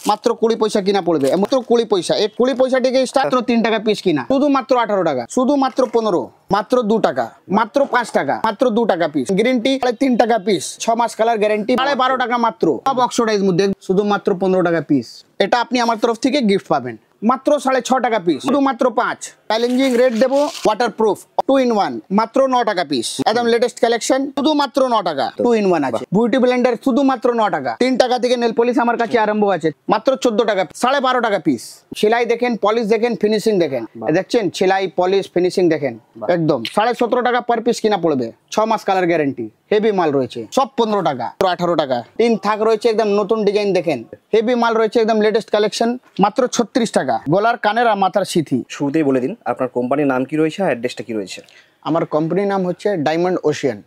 মাত্র 20 পয়সা কিনা পড়বে, মাত্র 20 পয়সা। এই 20 পয়সা থেকে স্টার্ট 3 টাকা পিস কিনা, শুধুমাত্র 18 টাকা, শুধুমাত্র 15, মাত্র 2 টাকা, মাত্র 5 টাকা, মাত্র 2 টাকা পিস। গ্রিন টি 3 টাকা পিস, 6 মাস কালার গ্যারান্টি, 12.5 টাকা মাত্র। সব অক্সিডাইজ মধ্যে, শুধুমাত্র 15 টাকা পিস। এটা আপনি আমার তরফ থেকে গিফট পাবেন, মাত্র 6.5 টাকা পিস, শুধুমাত্র 5। চ্যালেঞ্জিং রেট দেবো, ওয়াটারপ্রুফ 2 in 1, মাত্র 9 টাকা পিস। একদম লেটেস্ট কালেকশন, শুধুমাত্র 9 টাকা। 2 in 1 আছে। বিউটি ব্লেন্ডার শুধুমাত্র 9 টাকা। 3 টাকা থেকে নেল পলিশ আমার কাছে আরম্ভ আছে, মাত্র 14 টাকা, 12.5 টাকা পিস। সেলাই দেখেন, পলিশ দেখেন, ফিনিশিং দেখেন, দেখছেন সেলাই পলিশ ফিনিশিং দেখেন, একদম 17.5 টাকা পার পিস কিনা পড়বে। 6 মাস কালার গ্যারান্টি, হেভি মাল রয়েছে, সব 15 টাকা, 18 টাকা। 3 থাক রয়েছে, একদম নতুন ডিজাইন দেখেন, হেভি মাল রয়েছে, একদম লেটেস্ট কালেকশন, মাত্র 36 টাকা। গলার কানের আর মাথার সিথি। শুরুতেই বলে দিন আপনার কোম্পানির নাম কি রয়েছে আর অ্যাড্রেসটা কি রয়েছে? আমার কোম্পানির নাম হচ্ছে ডায়মন্ড ওশিয়ান।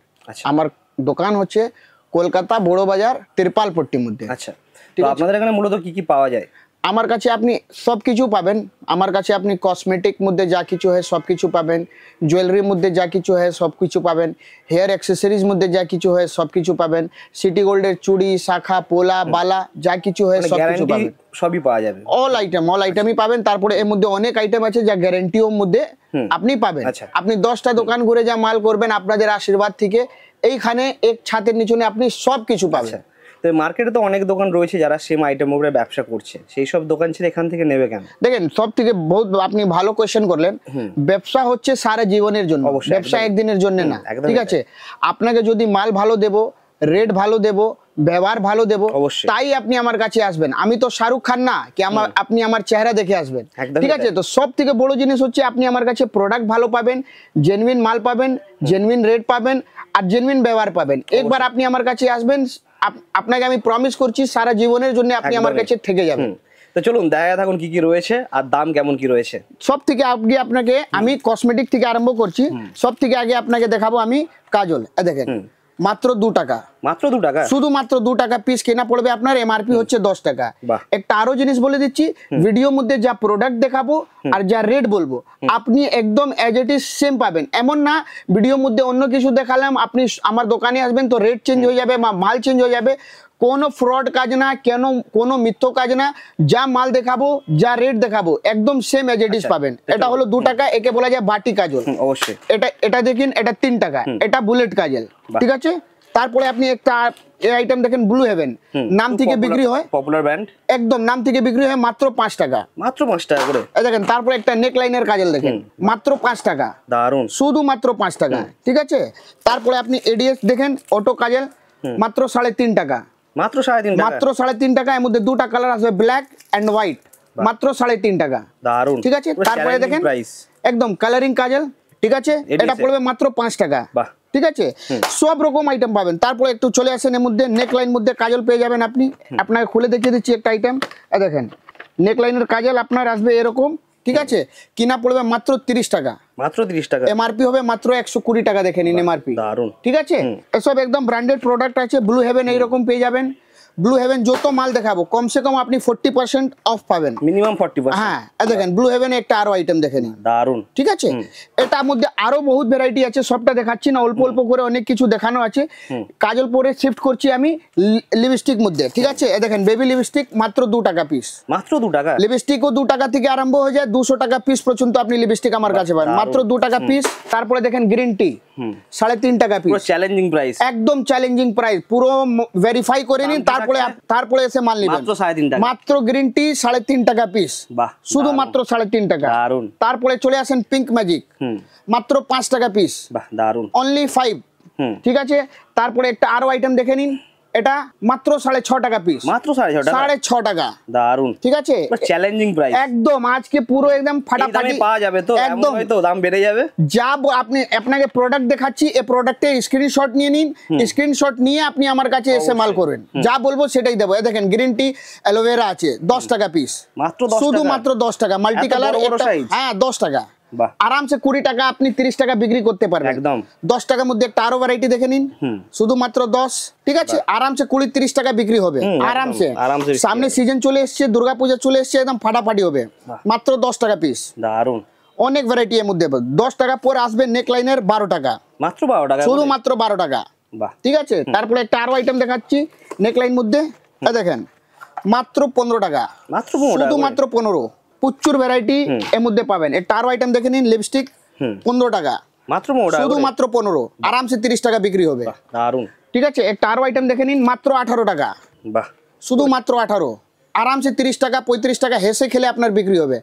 আমার দোকান হচ্ছে কলকাতা বড় বাজার, তিরপালপট্টির মধ্যে। আচ্ছা, তো আপনাদের এখানে মূলত কি কি পাওয়া যায়? আমার কাছে আপনি সব কিছু পাবেন। আমার কাছে আপনি কসমেটিক মধ্যে যা কিছু হয় সব কিছু পাবেন, জুয়েলারির মধ্যে যা কিছু হয় সব কিছু পাবেন, হেয়ার অ্যাক্সেসরিজ মধ্যে যা কিছু হয় সব কিছু পাবেন, সিটি গোল্ডের চুড়ি, শাখা, পোলা, বালা যা কিছু হয় সব কিছু পাবেন, সবই পাওয়া যাবে। অল আইটেমই পাবেন। তারপরে এর মধ্যে অনেক আইটেম আছে যা গ্যারান্টিও মধ্যে আপনি পাবেন। আপনি 10টা দোকান ঘুরে যা মাল করবেন, আপনাদের আশীর্বাদ থেকে এইখানে এক ছাদের নিচে আপনি সব কিছু পাবেন। তো মার্কেটে তো অনেক দোকান রয়েছে যারা সেম আইটেম উপরে ব্যবসা করছে, সেই সব দোকান ছেড়ে এখান থেকে নেবে কেন? দেখেন, সব থেকে বহুত আপনি ভালো কোয়েশ্চেন করলেন। ব্যবসা হচ্ছে সারা জীবনের জন্য, ব্যবসা একদিনের জন্য না, ঠিক আছে? আপনাকে যদি মাল ভালো দেব, রেট ভালো দেব, ব্যবহার ভালো দেব, তাই আপনি আমার কাছে আসবেন। আমি তো শাহরুখ খান না কি আপনি আমার চেহারা দেখে আসবেন, ঠিক আছে? তো সব থেকে বড় জিনিস হচ্ছে আপনি আমার কাছে প্রোডাক্ট ভালো পাবেন, জেনুইন মাল পাবেন, জেনুইন রেট পাবেন আর জেনুইন ব্যবহার পাবেন। একবার আপনি আমার কাছে আসবেন, আপনাকে আমি প্রমিস করছি সারা জীবনের জন্য আপনি আমার কাছে থেকে যাবেন। তো চলুন দেখা থাকুন কি কি রয়েছে আর দাম কেমন কি রয়েছে। সব থেকে আগে আপনাকে আমি কসমেটিক থেকে আরম্ভ করছি। সব থেকে আগে আপনাকে দেখাবো আমি কাজল। দেখেন, মাত্র 2 টাকা, মাত্র 2 টাকা, শুধুমাত্র 2 টাকা পিস কেনা পড়বে আপনার। এমআরপি হচ্ছে 10 টাকা। একটা আরো জিনিস বলে দিচ্ছি, ভিডিওর মধ্যে যা প্রোডাক্ট দেখাবো আর যা রেট বলবো আপনি একদম এজ ইট ইজ সেম পাবেন। এমন না ভিডিওর মধ্যে অন্য কিছু দেখালাম, আপনি আমার দোকানে আসবেন তো রেট চেঞ্জ হয়ে যাবে বা মাল চেঞ্জ হয়ে যাবে। কোনো ফ্রড কাজ না, কোনো মিথ্য কাজ না। যা মাল দেখাবো, যা রেট দেখাবো একদম সেম এজ ইট ইজ পাবেন। এটা হলো 2 টাকা, একে বলা যায় বাটি কাজল। অবশ্যই এটা দেখেন, এটা 3 টাকা, এটা বুলেট কাজল, ঠিক আছে? তারপরে আপনি একটা আইটেম দেখেন, ব্লু হেভেন, নাম থেকে বিক্রি হয়, পপুলার ব্র্যান্ড, একদম নাম থেকে বিক্রি হয় মাত্র 5 টাকা, মাত্র 5 টাকা করে। দেখেন, তারপরে একটা নেক লাইনের কাজল দেখেন, মাত্র 5 টাকা, দারুন, শুধুমাত্র 5 টাকা, ঠিক আছে? তারপরে আপনি এডিএস দেখেন, অটো কাজল, মাত্র 3.5 টাকা, মাত্র 3.5 টাকা, মাত্র 3.5 টাকা। এর মধ্যে 2টা কালার আছে, ব্ল্যাক এন্ড হোয়াইট, মাত্র 3.5 টাকা, দারুন, ঠিক আছে? তারপরে দেখেন একদম কালারিং কাজল, ঠিক আছে? এটা পড়বে মাত্র 5 টাকা, ঠিক আছে? সব রকম আইটেম পাবেন। তারপরে একটু চলে আসেন, এর মধ্যে নেক লাইন মধ্যে কাজল পেয়ে যাবেন আপনি। আপনাকে খুলে দেখিয়ে দিচ্ছি একটা আইটেম। দেখেন, নেক লাইনের কাজল আপনার আসবে এরকম, ঠিক আছে? কিনা পড়বে মাত্র 30 টাকা, মাত্র 30 টাকা। এমআরপি হবে মাত্র 120 টাকা, দেখে নিন এমআরপি, দারুন, ঠিক আছে? এসব একদম ব্র্যান্ডেড প্রোডাক্ট আছে। ব্লু হেভেন এইরকম পেয়ে যাবেন। ব্লু হেভেন যত মাল দেখাবো কমসে কম আপনি 40% অফ পাবেন, মিনিমাম 40%। হ্যাঁ, দেখেন ব্লু হেভেন একটা আরো আইটেম দেখে নিন, দারুন, ঠিক আছে? এটার মধ্যে আরো বহুত ভ্যারাইটি আছে, সবটা দেখাচ্ছি না, অল্প অল্প করে অনেক কিছু দেখানো আছে। কাজল পরে শিফট করছি আমি লিপস্টিক মধ্যে, ঠিক আছে? দেখেন বেবি লিপস্টিক, মাত্র 2 টাকা পিস, মাত্র 2 টাকা। লিপস্টিকও 2 টাকা থেকে আরম্ভ হয়ে যায়, 200 টাকা পিস পর্যন্ত আপনি লিপস্টিক আমার কাছে পাবেন, মাত্র 2 টাকা পিস। তারপরে দেখেন গ্রিন টি, 3.5 টাকা পিস, চ্যালেঞ্জিং প্রাইস, একদম চ্যালেঞ্জিং প্রাইস, পুরো ভেরিফাই করে নিন, তারপরে এসে মাল নিবেন। মাত্র 3.5 টাকা, মাত্র গ্রিন টি 3.5 টাকা পিস, শুধু মাত্র 3.5 টাকা, দারুন। তারপরে চলে আসেন পিঙ্ক ম্যাজিক, মাত্র 5 টাকা পিস, দারুন, অনলি 5, ঠিক আছে? তারপরে একটা আরো আইটেম দেখে নিন, এটা মাত্র 6.5 টাকা পিস, মাত্র 6.5 টাকা, দারুন, ঠিক আছে? চ্যালেঞ্জিং প্রাইস, একদম আজকে পুরো একদম ফাটাফাটি পাওয়া যাবে। তো একদম হয়তো দাম বেড়ে যাবে। যা আপনাকে প্রোডাক্ট দেখাচ্ছি, এই প্রোডাক্টে স্ক্রিনশট নিয়ে নিন, স্ক্রিনশট নিয়ে আপনি আমার কাছে এসে মাল করবেন, যা বলবো সেটাই দেবো। দেখেন গ্রিন টি অ্যালোভেরা আছে, 10 টাকা পিস, মাত্র শুধুমাত্র 10 টাকা, মাল্টি কালার, হ্যাঁ 10 টাকা, আরামসে 20 টাকা আপনি 30 টাকা বিক্রি করতে পারবেন, একদম 10 টাকার মধ্যে একটা আরো ভ্যারাইটি দেখে নিন, শুধুমাত্র 10, ঠিক আছে? আরামসে 20-30 টাকা বিক্রি হবে, আরামসে। সামনে সিজন চলে এসছে, দুর্গাপূজা চলে এসছে, একদম ফাটাফাটি হবে, মাত্র 10 টাকা পিস, দারুন। অনেক ভ্যারাইটি এর মধ্যে। 10 টাকা পরে আসবে নেক লাইনের 12 টাকা, মাত্র 12 টাকা, শুধুমাত্র 12 টাকা, ঠিক আছে? তারপরে একটা আরো আইটেম দেখাচ্ছি নেক লাইন মধ্যে, দেখেন মাত্র 15 টাকা, মাত্র 15 টাকা, শুধুমাত্র 15। প্রচুর ভ্যারাইটি এর মধ্যে পাবেন। একটা আরো আইটেম দেখে নিন, লিপস্টিক 15 টাকা, মাত্র 15 টাকা, শুধুমাত্র 15, আরামসে 30 টাকা বিক্রি হবে। দারুন। ঠিক আছে, একটা আরো আইটেম দেখে নিন, মাত্র 18 টাকা, বাহ, শুধুমাত্র 18, আরামসে 30 টাকা 35 টাকা হেসে খেলে আপনার বিক্রি হবে।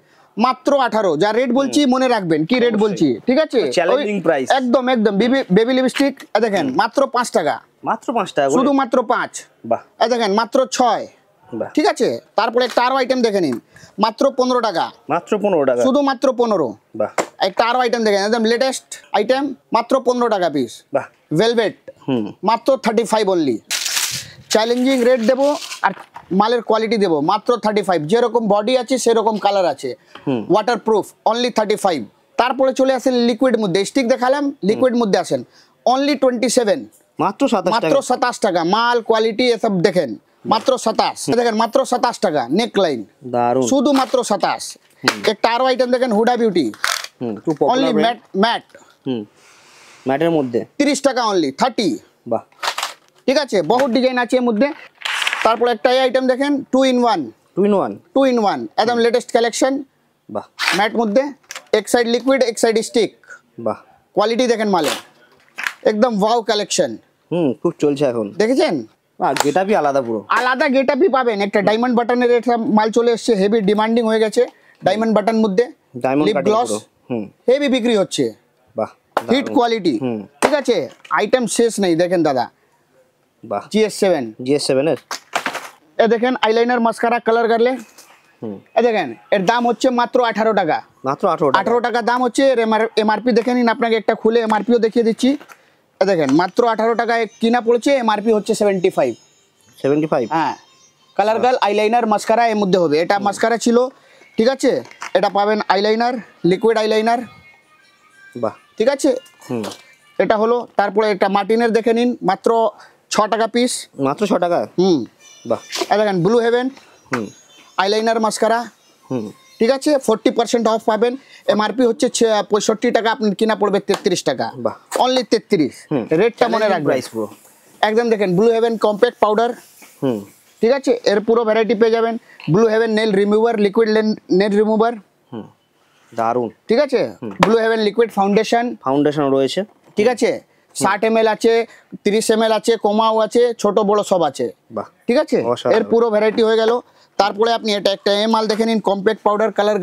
মাত্র 18, যা রেট বলছি মনে রাখবেন কি রেট বলছি, ঠিক আছে? চ্যালেঞ্জিং প্রাইস, একদম একদম। বেবি লিপস্টিক দেখেন মাত্র 5 টাকা, মাত্র 5 টাকা, শুধুমাত্র 5। বাহ, দেখেন মাত্র 6। বাহ, ঠিক আছে, তারপরে একটা আরো আইটেম দেখে নিন, মাত্র 15 টাকা, মাত্র 15 টাকা, শুধুমাত্র 15। বাহ, একটা আরো আইটেম দেখেন, একদম লেটেস্ট আইটেম, মাত্র 15 টাকা পিস, বাহ, ভেলভেট, মাত্র 35 অনলি। চ্যালেঞ্জিং রেট দেবো আর মালের কোয়ালিটি দেবো, মাত্র 35। যেরকম বডি আছে সেরকম কালার আছে, ওয়াটারপ্রুফ, অনলি 35। তারপরে চলে আসেন লিকুইড মধ্যে, স্টিক দেখালাম, লিকুইড মধ্যে আসেন অনলি 27, মাত্র 27 মাত্র 27 টাকা। মাল কোয়ালিটি এসব দেখেন, মাত্র 27। দেখেন মাত্র 27 টাকা, নেক লাইন, দারুন, শুধুমাত্র 27। একটা আরো আইটেম দেখেন, হুডা বিউটি, অনলি ম্যাট, ম্যাটের মধ্যে 30 টাকা অনলি, 30। বাহ, ঠিক আছে, বহুত ডিজাইন আছে এর মধ্যে। তারপরে একটা এই আইটেম দেখেন, 2 in 1, 2 in 1, একদম লেটেস্ট কালেকশন, বাহ, ম্যাট মধ্যে, এক সাইড লিকুইড এক সাইড স্টিক। বাহ, কোয়ালিটি দেখেন মালের, একদম ওয়াও কালেকশন। খুব চলছে এখন, দেখেছেন? গেটআপই আলাদা, পুরো আলাদা গেটআপই পাবেন। একটা ডায়মন্ড বাটনের একটা মাল চলে এসেছে, হেভি ডিমান্ডিং হয়ে গেছে ডায়মন্ড বাটন মধ্যে, লিপ গ্লস, হেভি বিক্রি হচ্ছে, বাহ, হিট কোয়ালিটি। ঠিক আছে, আইটেম শেষ নেই। দেখেন দাদা, বাহ, GS7 এর এ দেখেন আইলাইনার মাস্কারা কালার করলে, এ দেখেন এর দাম হচ্ছে মাত্র 18 টাকা, মাত্র 18 টাকা দাম হচ্ছে। এর এমআরপি দেখে নিন, আপনাকে একটা খুলে এমআরপিও দেখিয়ে দিচ্ছি। এ দেখেন মাত্র 18 টাকায় কিনা পড়েছে, এমআরপি হচ্ছে 75। হ্যাঁ, কালার গার্ল আইলাইনার মাস্কারা এর মধ্যে হবে। এটা মাস্কারা ছিল, ঠিক আছে? এটা পাবেন আইলাইনার, লিকুইড আইলাইনার, বাহ, ঠিক আছে? এটা হলো। তারপরে এটা মার্টিনের দেখে নিন, মাত্র 6 টাকা পিস, মাত্র 6 টাকা। বাহ, দেখেন ব্লু হেভেন আইলাইনার মাস্কারা, ঠিক আছে? 40% অফ পাবেন। এমআরপি হচ্ছে 65 টাকা, আপনার কিনা পড়বে 33 টাকা, অনলি 33। রেটটা মনে রাখবেন একদম। দেখেন ব্লু হেভেন কম্প্যাক্ট পাউডার, ঠিক আছে? এর পুরো ভ্যারাইটি পেয়ে যাবেন। Blue heaven nail remover, liquid nail remover, দারুন। ঠিক আছে? ব্লু হেভেন লিকুইড ফাউন্ডেশন রয়েছে, ঠিক আছে? 60 ml আছে, 30 ml আছে, কমাও আছে, ছোট বড় সব আছে, ঠিক আছে? এর পুরো ভ্যারাইটি হয়ে গেল। তারপরে আপনি এটা একটা মাল দেখে নিন, কম্প্যাক্ট পাউডার কালার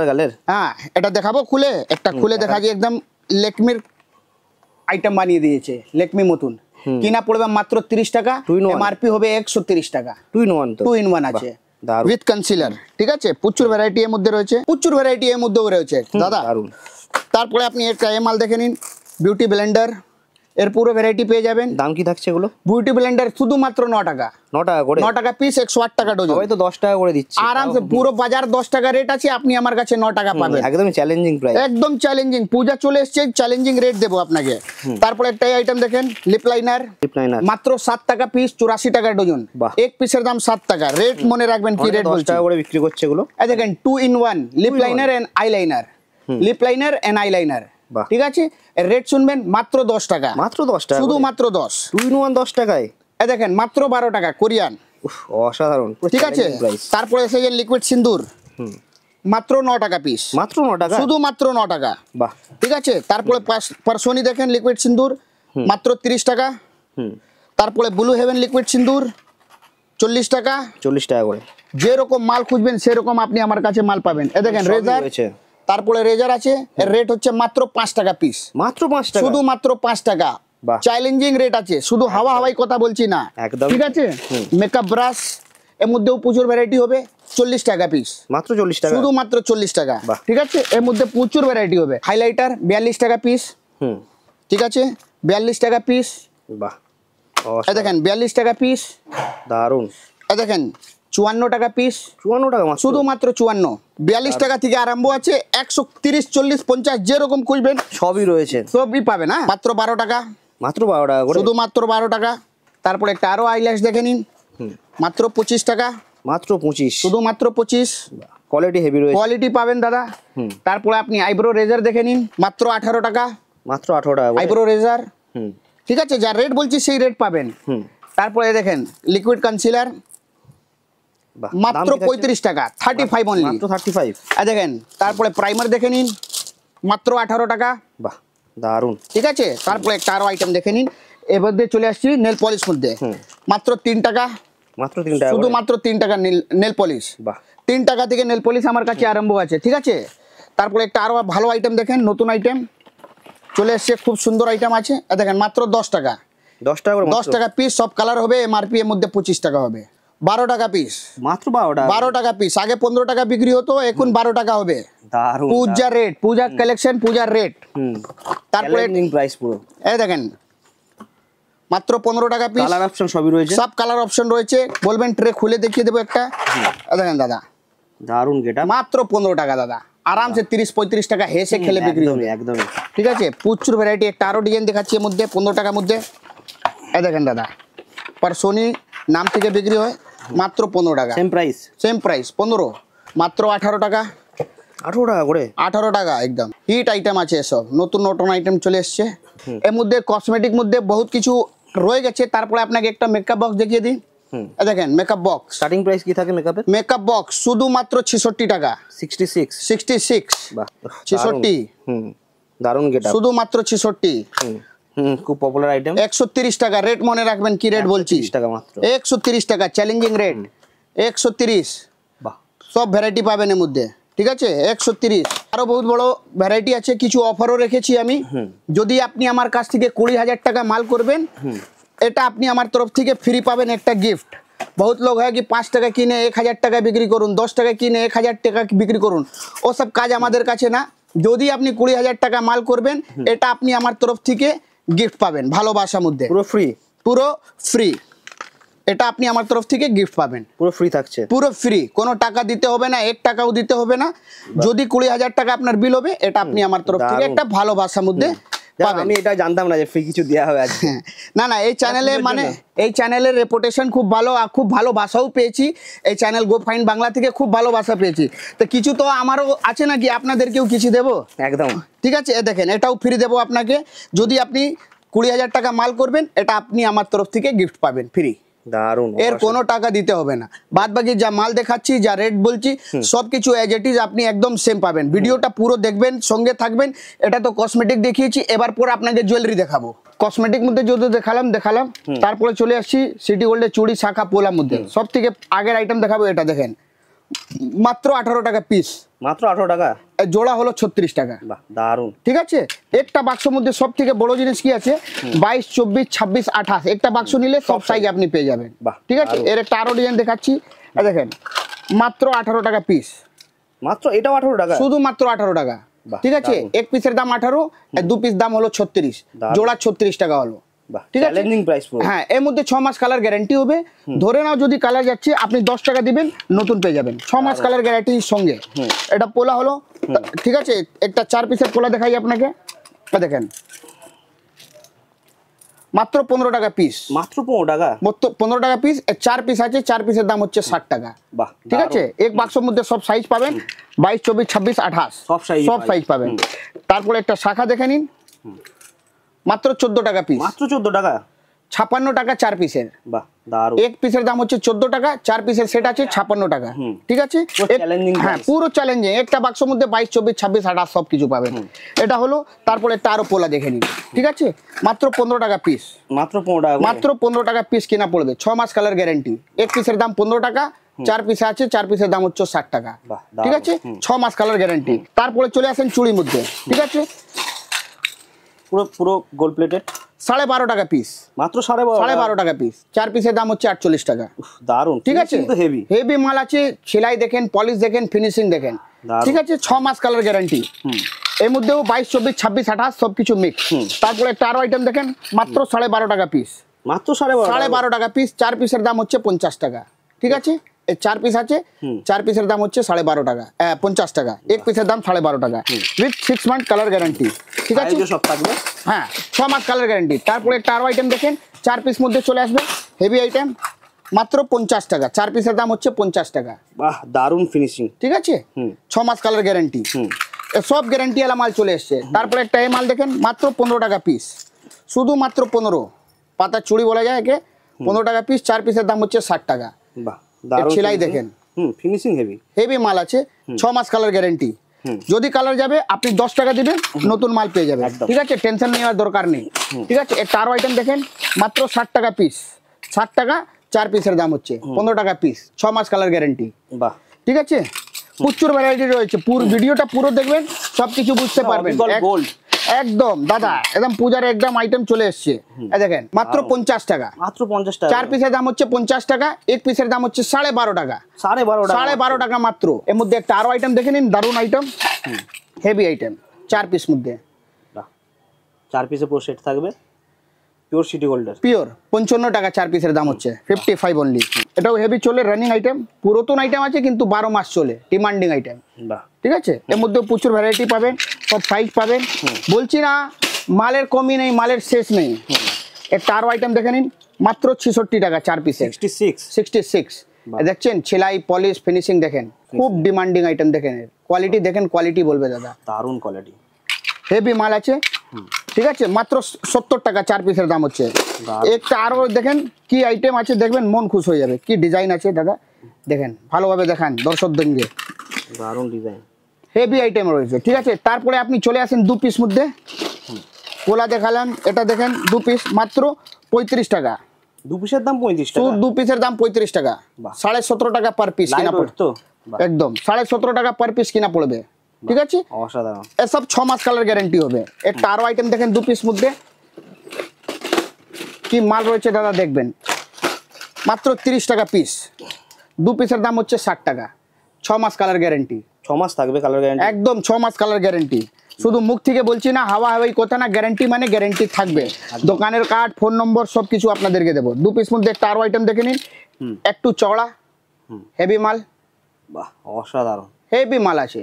গার্লের। হ্যাঁ, এটা দেখাবো খুলে, একটা খুলে দেখা যায়। একদম লেকমির আইটেম বানিয়ে দিয়েছে, লেকমি মতন। কিনা পড়বে মাত্র 30 টাকা, এমআরপি হবে 130 টাকা। 2 in 1 আছে উইথ কনসিলার, ঠিক আছে? প্রচুর ভ্যারাইটি এর মধ্যে রয়েছে, প্রচুর ভ্যারাইটি এর মধ্যেও রয়েছে দাদা। তারপরে আপনি একটা মাল দেখে নিন, বিউটি ব্লেন্ডার, এর পুরো ভ্যারাইটি পেয়ে যাবেন। দাম কি থাকছে এগুলো? বিউটি ব্লেন্ডার শুধুমাত্র 9 টাকা, 9 টাকা করে, 9 টাকা পিস, 108 টাকা ডজন। সবাই তো 10 টাকা করে দিচ্ছে আরামসে। পুরো বাজার 10 টাকা রেট আছে, আপনি আমার কাছে 9 টাকা পাবেন। একদম চ্যালেঞ্জিং প্রাইস, একদম চ্যালেঞ্জিং। পূজা চলে এসেছে, চ্যালেঞ্জিং রেট দেবো আপনাকে। তারপরে একটা আইটেম দেখেন, লিপ লাইনার, মাত্র 7 টাকা পিস, 84 টাকা ডজন। এক পিসের দাম 7 টাকা। রেট মনে রাখবেন কি রেট বলছি, 10 টাকা করে বিক্রি করছে এগুলো। দেখেন 2 in 1 lip liner and eyeliner, lip liner and eyeliner, ঠিক আছে? রেট শুনবেন, মাত্র 10 টাকা, মাত্র 10 টাকা, শুধু মাত্র 10। 2 in 1 10 টাকায়। দেখেন মাত্র 12 টাকা, কোরিয়ান, অসাধারণ, ঠিক আছে? তারপরে এসে যে লিকুইড সিন্দুর, মাত্র 9 টাকা পিস, মাত্র 9 টাকা, শুধু মাত্র 9 টাকা, বাহ, ঠিক আছে? তারপরে পারসোনি দেখেন লিকুইড সিন্দুর, মাত্র 30 টাকা। তারপরে ব্লু হেভেন লিকুইড সিন্দুর 40 টাকা, 40 টাকা করে। যেরকম মাল খুঁজবেন সেরকম আপনি আমার কাছে মাল পাবেন। দেখেন রেজার, তারপরে রেজার আছে, এর রেট হচ্ছে মাত্র 5 টাকা পিস, মাত্র 5 টাকা, শুধু মাত্র 5 টাকা। চ্যালেঞ্জিং রেট আছে, শুধু হাওয়াই কথা বলছি না, ঠিক আছে? মেকআপ ব্রাশ এর মধ্যেও প্রচুর ভ্যারাইটি হবে, 40 টাকা পিস, মাত্র 40 টাকা, শুধু মাত্র 40 টাকা, ঠিক আছে? এর মধ্যে প্রচুর ভ্যারাইটি হবে। হাইলাইটার 42 টাকা পিস, ঠিক আছে? 42 টাকা পিস, বাহ, দেখেন 42 টাকা পিস, দারুন। দেখেন 54 টাকা পিস, 54 টাকা, শুধুমাত্র 54। 42 টাকা থেকে আরম্ভ আছে, 130, 40, 50 যেরকম খুঁজবেন সবই রয়েছে, সবই পাবেন। হ্যাঁ, মাত্র 12 টাকা, মাত্র 12 টাকা করে, শুধুমাত্র 12 টাকা। তারপরে একটা আরো আইল্যাশ দেখে নিন, মাত্র 25 টাকা, মাত্র 25, শুধুমাত্র 25। কোয়ালিটি হেভি রয়েছে, কোয়ালিটি পাবেন দাদা। তারপরে আপনি আইব্রো রেজার দেখে নিন, মাত্র 18 টাকা, মাত্র 18 টাকা আইব্রো রেজার, ঠিক আছে? যা রেট বলছি সেই রেট পাবেন। তারপরে দেখেন লিকুইড কনসিলার, মাত্র 35 টাকা, 35 অনলি, মাত্র 35। দেখেন তারপরে প্রাইমার দেখে নিন মাত্র 18 টাকা। বাহ দারুন, ঠিক আছে। তারপরে একটা আরো আইটেম দেখে নিন, এবার দিয়ে চলে আসছি নেল পলিশ মধ্যে, মাত্র 3 টাকা, মাত্র 3 টাকা, শুধু মাত্র 3 টাকা নেল পলিশ। বাহ 3 টাকা থেকে নেল পলিশ আমার কাছে আরম্ভ আছে। ঠিক আছে। তারপরে একটা আরো ভালো আইটেম দেখেন, নতুন আইটেম চলে এসছে, খুব সুন্দর আইটেম আছে, দেখেন মাত্র 10 টাকা, 10 টাকা, 10 টাকা পিস, সব কালার হবে, এমআরপি এর মধ্যে 25 টাকা হবে, 12 টাকা পিস, মাত্র 12 টাকা পিস। আগে 15 টাকা বিক্রি হতো, এখন 12 টাকা হবে। দারুন, পূজা রেট, পূজা কালেকশন, পূজার রেট। তারপরে প্রাইস পুরো এই দেখেন মাত্র 15 টাকা পিস, কালার অপশন সবই রয়েছে, সব কালার অপশন রয়েছে। বলবেন ট্রে খুলে দেখিয়ে দেবো একটা, দেখেন দাদা দারুন গেটা, মাত্র 15 টাকা দাদা, আরামসে 30-35 টাকা হেসে খেলে বিক্রি হবে একদমই। ঠিক আছে। প্রচুর ভ্যারাইটি, একটা আরো ডিজাইন দেখাচ্ছি এর মধ্যে 15 টাকার মধ্যে, এই দেখেন দাদা, পারসোনি নাম থেকে বিক্রি হয়, মাত্র 15 টাকা, সেম প্রাইস, সেম প্রাইস 15, মাত্র 18 টাকা, 18 টাকা করে, 18 টাকা একদম। হিট আইটেম আছে এসব, নতুন নতুন আইটেম চলে এসছে। এর মধ্যে কসমেটিক মধ্যে বহুত কিছু রয়ে গেছে। তারপরে আপনাকে একটা মেকআপ বক্স দেখিয়ে দিই, দেখেন মেকআপ বক্স, স্টার্টিং প্রাইস কি থাকে মেকআপের? মেকআপ বক্স শুধু মাত্র 66 টাকা, 66, বাহ 66, দারুন গেটা, শুধু মাত্র 66, খুব পপুলার আইটেম। 130 টাকা রেট, মনে রাখবেন কি রেট বলছি, 130 টাকা মাত্র, 130 টাকা চ্যালেঞ্জিং রেট, 130। বাহ সব ভ্যারাইটি পাবেন এর মধ্যে। ঠিক আছে, 130। আরো বহুত বড় ভ্যারাইটি আছে, কিছু অফারও রেখেছি আমি। যদি আপনি আমার কাছ থেকে 20,000 টাকা মাল করবেন, এটা আপনি আমার তরফ থেকে ফ্রি পাবেন একটা গিফট। बहुत लोग है कि 5 টাকা কিনে 1000 টাকা বিক্রি করুন, 10 টাকা কিনে 1000 টাকা বিক্রি করুন, ও সব কাজ আমাদের কাছে না। যদি আপনি 20,000 টাকা মাল করবেন, এটা আপনি আমার তরফ থেকে গিফট পাবেন, ভালোবাসার মধ্যে, পুরো ফ্রি, পুরো ফ্রি। এটা আপনি আমার তরফ থেকে গিফট পাবেন, পুরো ফ্রি থাকছে, পুরো ফ্রি, কোনো টাকা দিতে হবে না, 1 টাকাও দিতে হবে না। যদি 20,000 টাকা আপনার বিল হবে, এটা আপনি আমার তরফ থেকে একটা ভালোবাসার মধ্যে পাবেন। আমি এটা জানতাম না যে ফ্রি কিছু দেয়া হবে আজকে। না না, এই চ্যানেলে মানে এই চ্যানেলের রেপুটেশন খুব ভালো, আর খুব ভালোবাসাও পেয়েছি। এই চ্যানেল গো ফাইন বাংলা থেকে খুব ভালোবাসা পেয়েছি। তো কিছু তো আমারও আছে নাকি, আপনাদেরকেও কিছু দেবো একদম। ঠিক আছে, দেখেন এটাও ফ্রি দেবো আপনাকে। যদি আপনি 20,000 টাকা মাল করবেন, এটা আপনি আমার তরফ থেকে গিফট পাবেন ফ্রি, দারুন, এর কোনো টাকা দিতে হবে না। বাদ বাকি যা মাল দেখাচ্ছি, যা রেট বলছি, সবকিছু এজ ইট ইজ আপনি একদম সেম পাবেন। ভিডিওটা পুরো দেখবেন, সঙ্গে থাকবেন। এটা তো কসমেটিক দেখিয়েছি, এবার পরে আপনাকে জুয়েলারি দেখাবো। কসমেটিক মধ্যে যদি দেখালাম, তারপরে চলে আসছি সিটি গোল্ডের চুড়ি, শাখা, পোলার মধ্যে। সব থেকে আগের আইটেম দেখাবো, এটা দেখেন মাত্র 18 টাকা পিস, মাত্র 18 টাকা, জোড়া হলো 36 টাকা। বাহ দারুন। ঠিক আছে, একটা বাক্সের মধ্যে সব থেকে বড় জিনিস কি আছে, 22, 24, 26, 28, একটা বাক্স নিলে সব সাইজ আপনি পেয়ে যাবেন। ঠিক আছে, এর একটা আরো ডিজাইন দেখাচ্ছি, দেখেন মাত্র 18 টাকা পিস, মাত্র এটাও 18 টাকা, শুধু মাত্র 18 টাকা। ঠিক আছে, এক পিসের দাম 18, আর 2 পিস দাম হলো 36, জোড়া 36 টাকা হলো। ঠিক আছে, চ্যালেঞ্জিং প্রাইস পুরো। হ্যাঁ, এর মধ্যে 6 মাস কালার গ্যারান্টি হবে। ধরে নাও যদি কালার যাচ্ছে, আপনি 10 টাকা দিবেন, নতুন পেয়ে যাবেন, 6 মাস কালার গ্যারান্টির সঙ্গে। এটা পোলা হলো। ঠিক আছে, একটা 4 পিসের পোলা দেখাই আপনাকে, দেখেন মাত্র 15 টাকা পিস, মাত্র 15 টাকা, 15 টাকা পিস। 4 পিস আছে, 4 পিসের দাম হচ্ছে 60 টাকা। বাহ, ঠিক আছে, এক বাক্সের মধ্যে সব সাইজ পাবেন, 22, 24, 26, 28 সব সাইজ পাবেন। তারপরে একটা শাখা দেখে নিন, মাত্র 14 টাকা পিস, মাত্র 14 টাকা, 56 টাকা 4 পিসের। বাহ দারুন। এক পিসের দাম হচ্ছে 14 টাকা, 4 পিসের সেট আছে 56 টাকা। ঠিক আছে, হ্যাঁ পুরো চ্যালেঞ্জিং। একটা বাক্সের মধ্যে 22, 24, 26, 28 সব কিছু পাবেন। এটা হলো। তারপরে একটা আরো পোলা দেখে নিন। ঠিক আছে, মাত্র 15 টাকা পিস, মাত্র 15 টাকা, মাত্র 15 টাকা পিস কেনা পড়বে, 6 মাস কালার গ্যারান্টি। এক পিসের দাম 15 টাকা, 4 পিস আছে, 4 পিসের দাম হচ্ছে 60 টাকা। ঠিক আছে, 6 মাস কালার গ্যারান্টি। তারপরে চলে আসেন চুড়ির মধ্যে। ঠিক আছে, পুরো গোল্ড প্লেটেড, 12.5 টাকা পিস, মাত্র 12.5 টাকা পিস। 4 পিসের দাম হচ্ছে 48 টাকা। দারুন। ঠিক আছে, হেভি হেভি মাল আছে, সেলাই দেখেন, পলিশ দেখেন, ফিনিশিং দেখেন। ঠিক আছে, 6 মাস কালার গ্যারান্টি। এর মধ্যেও 22, 24, 26, 28 সবকিছু মিক্স। তারপরে একটা আরো আইটেম দেখেন, মাত্র 12.5 টাকা পিস, মাত্র 12.5 টাকা পিস। 4 পিসের দাম হচ্ছে 50 টাকা। ঠিক আছে, 4 পিস আছে, 4 পিসের দাম হচ্ছে 12.5 টাকা, 50 টাকা। এক পিসের দাম 12.5 টাকা, উইথ 6 মান্থ কালার গ্যারান্টি। ঠিক আছে, সব থাকবে, হ্যাঁ 6 মাস কালার গ্যারান্টি। তারপরে একটা আরো আইটেম দেখেন, 4 পিস মধ্যে চলে আসবে, হেভি আইটেম, মাত্র 50 টাকা। 4 পিসের দাম হচ্ছে 50 টাকা। বাহ দারুন ফিনিশিং। ঠিক আছে, 6 মাস কালার গ্যারান্টি, সব গ্যারান্টি वाला মাল চলে এসছে। তারপরে একটা এই মাল দেখেন, মাত্র 15 টাকা পিস, শুধু মাত্র 15 পাতা চুড়ি বলা যায় একে, 15 টাকা পিস। 4 পিসের দাম হচ্ছে 60 টাকা। সেলাই দেখেন, ফিনিশিং হেভি, হেভি মাল আছে, 6 মাস কালার গ্যারান্টি। যদি কালার যাবে আপনি 10 টাকা দিবেন, নতুন মাল পেয়ে যাবেন, ঠিক আছে, টেনশন নেওয়ার দরকার নেই, ঠিক আছে। একটা আরো আইটেম দেখেন, মাত্র 60 টাকা পিস, 60 টাকা 4 পিসের দাম হচ্ছে, 15 টাকা পিস, 6 মাস কালার গ্যারান্টি, বাহ, ঠিক আছে। প্রচুর ভ্যারাইটি রয়েছে, পুরো ভিডিওটা পুরো দেখবেন, সবকিছু বুঝতে পারবেন। একদম দাদা, একদম পূজার একদম আইটেম চলে এসছে, দেখেন মাত্র 50 টাকা, মাত্র 50 টাকা। 4 পিসের দাম হচ্ছে 50 টাকা, 1 পিসের দাম হচ্ছে 12.5 টাকা, 12.5 টাকা মাত্র। এর মধ্যে একটা আরো আইটেম দেখে নিন, দারুন আইটেম, হেভি আইটেম, 4 পিস মধ্যে, 4 পিসে পুরো সেট থাকবে, পিওর সিটি গোল্ডের, পিওর 55 টাকা 4 পিসের দাম হচ্ছে, 55 অনলি। এটাও হেভি চলে, রানিং আইটেম, পুরাতন আইটেম আছে কিন্তু 12 মাস চলে, ডিমান্ডিং আইটেম, ঠিক আছে। এর মধ্যে প্রচুর ভ্যারাইটি পাবেন, সব সাইজ পাবেন, বলছি না মালের কমি নেই, মালের শেষ নেই। একটা আরো আইটেম দেখে নিন, মাত্র 66 টাকা 4 পিসে, 66। দেখছেন সেলাই পলিশ ফিনিশিং দেখেন, খুব ডিমান্ডিং আইটেম দেখেন, কোয়ালিটি দেখেন, কোয়ালিটি বলবে দাদা, দারুন কোয়ালিটি, হেভি মাল আছে, ঠিক আছে। মাত্র 70 টাকা 4 পিসের দাম হচ্ছে। একটা আরো দেখেন কি আইটেম আছে, দেখবেন মন খুশ হয়ে যাবে, কি ডিজাইন আছে দাদা, দেখেন ভালোভাবে দেখান দর্শকদেরকে, দারুন ডিজাইন, হেভি আইটেম রয়েছে, ঠিক আছে। তারপরে আপনি চলে আসেন 2 পিস মধ্যে, কোলা দেখালাম, এটা দেখেন 2 পিস মাত্র 35 টাকা, 2 পিসের দাম 35 টাকা, 2 পিসের দাম 35 টাকা, 17.5 টাকা পার পিস কিনা পড়বে, একদম 17.5 টাকা পার পিস কিনা পড়বে, ঠিক আছে। অসাধারণ, এসব 6 মাস কালার গ্যারান্টি হবে। একটা আরো আইটেম দেখেন 2 পিস মধ্যে, কি মাল রয়েছে দাদা দেখবেন, মাত্র 30 টাকা পিস, 2 পিসের দাম হচ্ছে 60 টাকা, 6 মাস কালার গ্যারান্টি, 6 মাস থাকবে কালার গ্যারান্টি, একদম 6 মাস কালার গ্যারান্টি। শুধু মুখ থেকে বলছি না, হাওয়া হাওয়াই কথা না, গ্যারান্টি মানে গ্যারান্টি থাকবে, দোকানের কার্ড ফোন নম্বর সবকিছু আপনাদেরকে দেবো। 2 পিস মধ্যে একটা আরো আইটেম দেখে নিন, একটু চওড়া, হেভি মাল, বাহ অসাধারণ, হেভি মাল আছে,